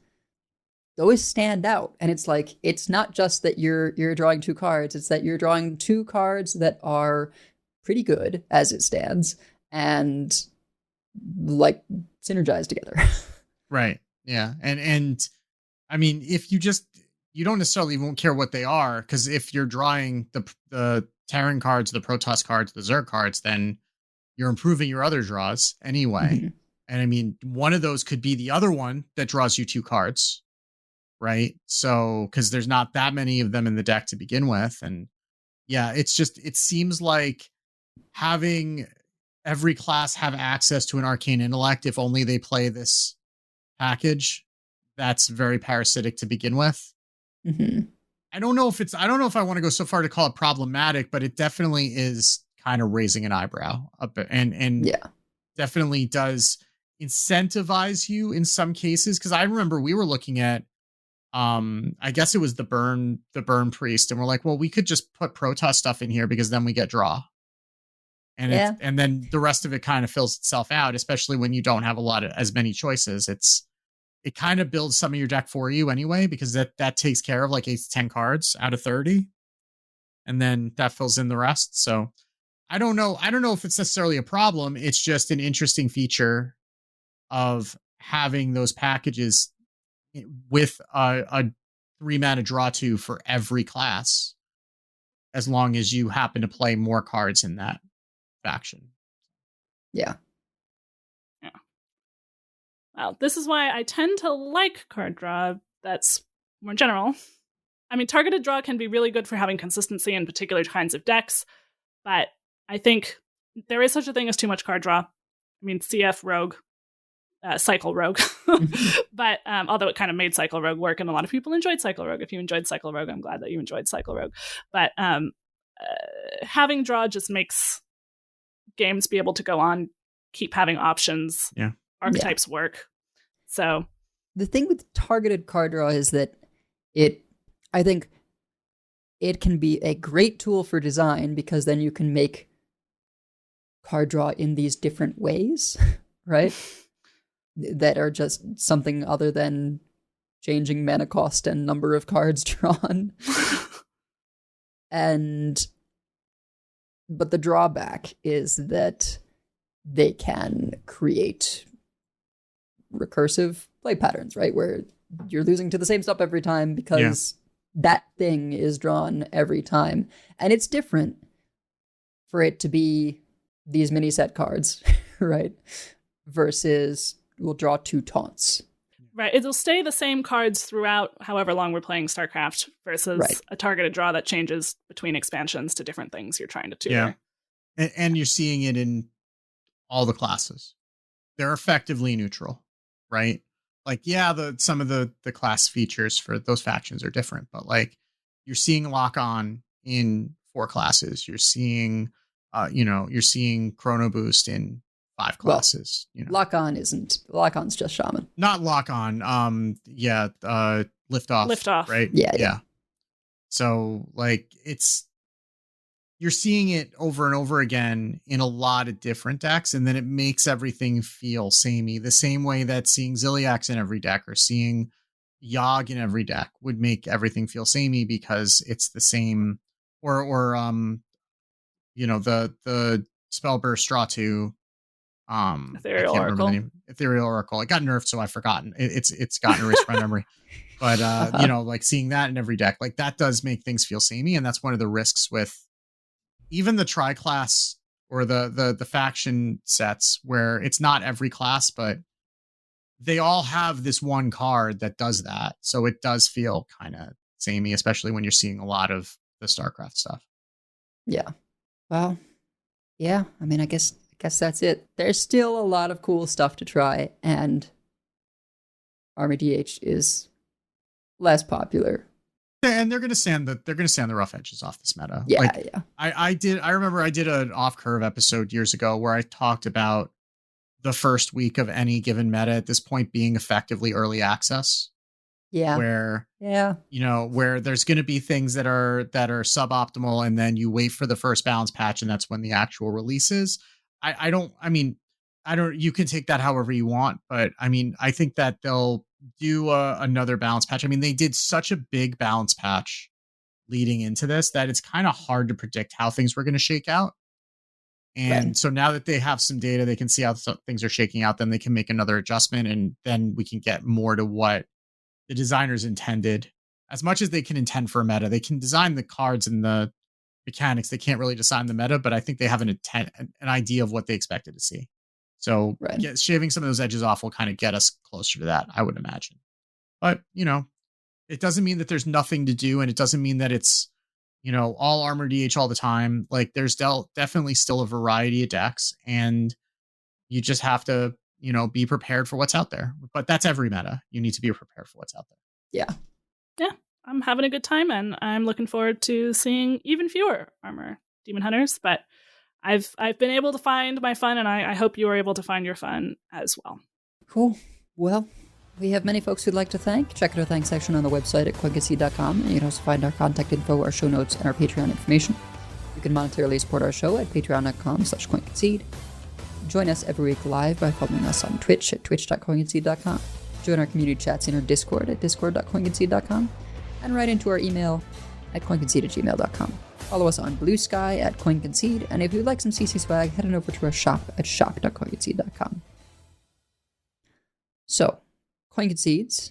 those stand out. And it's not just that you're drawing 2 cards, it's that you're drawing 2 cards that are pretty good as it stands and synergize together. Right. Yeah. And I mean, if you don't necessarily won't care what they are, because if you're drawing the Terran cards, the Protoss cards, the Zerg cards, then you're improving your other draws anyway. Mm-hmm. And I mean, one of those could be the other one that draws you 2 cards, right? So, because there's not that many of them in the deck to begin with. And yeah, it seems like having every class have access to an arcane intellect, if only they play this package, that's very parasitic to begin with. Mm-hmm. I don't know if I want to go so far to call it problematic, but it definitely is kind of raising an eyebrow up, and definitely does incentivize you in some cases. Because I remember we were looking at, I guess it was the burn priest, and we're like, well, we could just put Protoss stuff in here because then we get draw. And and then the rest of it kind of fills itself out, especially when you don't have as many choices. It kind of builds some of your deck for you anyway, because that takes care of like 8 to 10 cards out of 30. And then that fills in the rest. So I don't know if it's necessarily a problem. It's just an interesting feature of having those packages with a 3 mana draw 2 for every class, as long as you happen to play more cards in that faction. Yeah. Well, this is why I tend to like card draw that's more general. I mean, targeted draw can be really good for having consistency in particular kinds of decks, but I think there is such a thing as too much card draw. I mean, CF Rogue, Cycle Rogue, but although it kind of made Cycle Rogue work, and a lot of people enjoyed Cycle Rogue. If you enjoyed Cycle Rogue, I'm glad that you enjoyed Cycle Rogue. But having draw just makes games be able to go on, keep having options. Yeah. Archetypes work. So the thing with targeted card draw is that I think it can be a great tool for design, because then you can make card draw in these different ways, right? That are just something other than changing mana cost and number of cards drawn. But the drawback is that they can create recursive play patterns, right? Where you're losing to the same stuff every time because that thing is drawn every time. And it's different for it to be these mini set cards, right? Versus we'll draw 2 taunts. Right. It'll stay the same cards throughout however long we're playing StarCraft, versus a targeted draw that changes between expansions to different things you're trying to tutor. Yeah. And you're seeing it in all the classes. They're effectively neutral, right? Like, some of the class features for those factions are different, but like you're seeing lock on in 4 classes. You're seeing, you're seeing chrono boost in 5 classes. Lock on's just shaman. Not lock on. Lift off. Right. Yeah. So like you're seeing it over and over again in a lot of different decks, and then it makes everything feel samey. The same way that seeing Ziliax in every deck or seeing Yogg in every deck would make everything feel samey, because it's the same. Or the Spellburst Draw 2. Ethereal Oracle. Ethereal Oracle. It got nerfed, so I've forgotten. It's gotten erased from my memory. But like seeing that in every deck, like that does make things feel samey, and that's one of the risks with even the tri-class or the faction sets, where it's not every class, but they all have this one card that does that. So it does feel kind of samey, especially when you're seeing a lot of the StarCraft stuff. Yeah. Well, yeah. I mean, I guess that's it. There's still a lot of cool stuff to try, and Army DH is less popular. And they're gonna sand the rough edges off this meta. Yeah. I remember I did an off curve episode years ago where I talked about the first week of any given meta at this point being effectively early access. Yeah. Where there's gonna be things that are suboptimal, and then you wait for the first balance patch, and that's when the actual release is. You can take that however you want, but I mean, I think that they'll do another balance patch. I mean, they did such a big balance patch leading into this that it's kind of hard to predict how things were going to shake out. And so now that they have some data, they can see how things are shaking out, then they can make another adjustment, and then we can get more to what the designers intended. As much as they can intend for a meta, they can design the cards and the mechanics. They can't really design the meta, but I think they have an idea of what they expected to see. So shaving some of those edges off will kind of get us closer to that, I would imagine. But, it doesn't mean that there's nothing to do, and it doesn't mean that it's, all armor DH all the time. Like, there's definitely still a variety of decks, and you just have to, be prepared for what's out there. But that's every meta. You need to be prepared for what's out there. Yeah. Yeah. I'm having a good time, and I'm looking forward to seeing even fewer armor demon hunters, but I've been able to find my fun, and I hope you are able to find your fun as well. Cool. Well, we have many folks we'd like to thank. Check out our thanks section on the website at concede.com, and you can also find our contact info, our show notes, and our Patreon information. You can monetarily support our show at patreon.com/coinconcede. Join us every week live by following us on Twitch at twitch.coinconcede.com. Join our community chats in our Discord at discord.coinconcede.com, and write into our email at coinconcede@gmail.com. Follow us on Blue Sky at coinconcede, and if you'd like some CC swag, head on over to our shop at shop.coinconcede.com. So, Coin Concedes.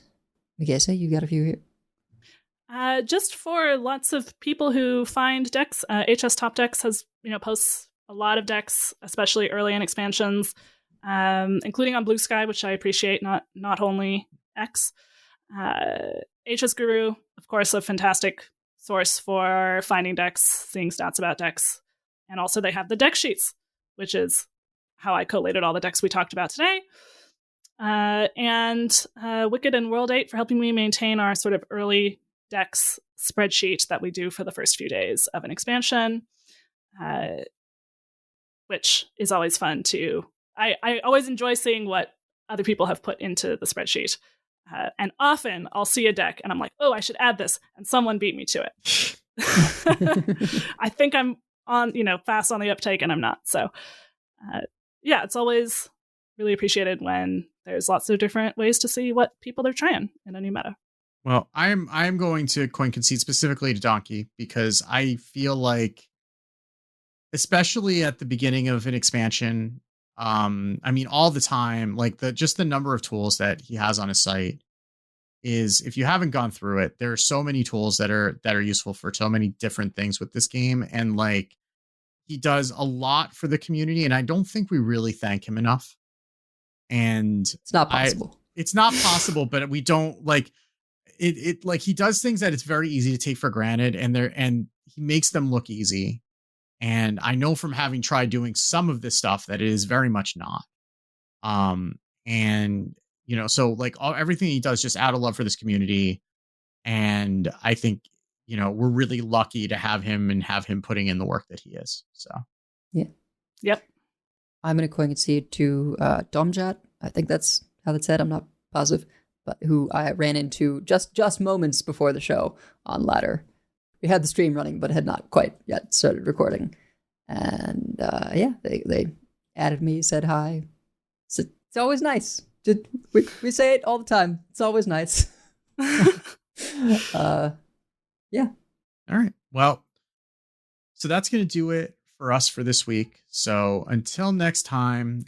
Mikesa, you got a few here? Just for lots of people who find decks, HS Top Decks has posts a lot of decks, especially early in expansions, including on Blue Sky, which I appreciate. Not only X, HS Guru, of course, a fantastic source for finding decks, seeing stats about decks, and also they have the deck sheets, which is how I collated all the decks we talked about today. And Wicked and World 8 for helping me maintain our sort of early decks spreadsheet that we do for the first few days of an expansion, which is always fun to. I always enjoy seeing what other people have put into the spreadsheet. And often I'll see a deck and I'm like, oh, I should add this. And someone beat me to it. I think I'm on, fast on the uptake and I'm not. So yeah, it's always really appreciated when there's lots of different ways to see what people are trying in a new meta. Well, I'm going to Coin Concede specifically to Donkey because I feel like, especially at the beginning of an expansion, all the time, like the number of tools that he has on his site is, if you haven't gone through it, there are so many tools that are useful for so many different things with this game. And like, he does a lot for the community, and I don't think we really thank him enough. And it's not possible. It's not possible, but we don't like it. Like, he does things that it's very easy to take for granted, and he makes them look easy. And I know from having tried doing some of this stuff that it is very much not. So like everything he does just out of love for this community. And I think, we're really lucky to have him and have him putting in the work that he is. So, yeah. Yep. I'm going to Coin Concede to Domjat. I think that's how that's said. I'm not positive, but who I ran into just moments before the show on Ladder. We had the stream running, but had not quite yet started recording. And they added me, said hi. It's always nice. We say it all the time. It's always nice. Yeah. All right. Well, so that's going to do it for us for this week. So until next time,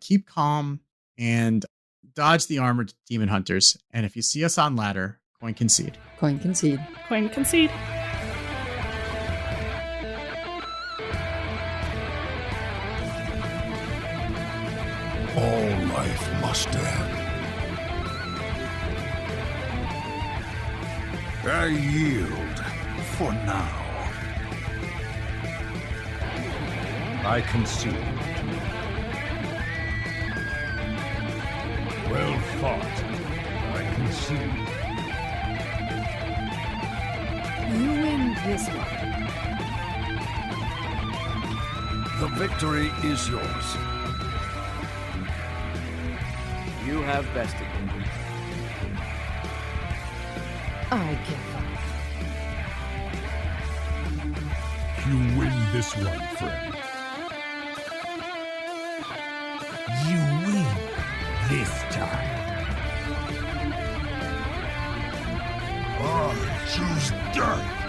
keep calm and dodge the armored demon hunters. And if you see us on Ladder, Coin Concede. Coin Concede. Coin Concede. All life must end. I yield for now. I concede. Well fought. I concede. You win this one. The victory is yours. You have bested him. I give up. You win this one, friend. You win this time. I choose death.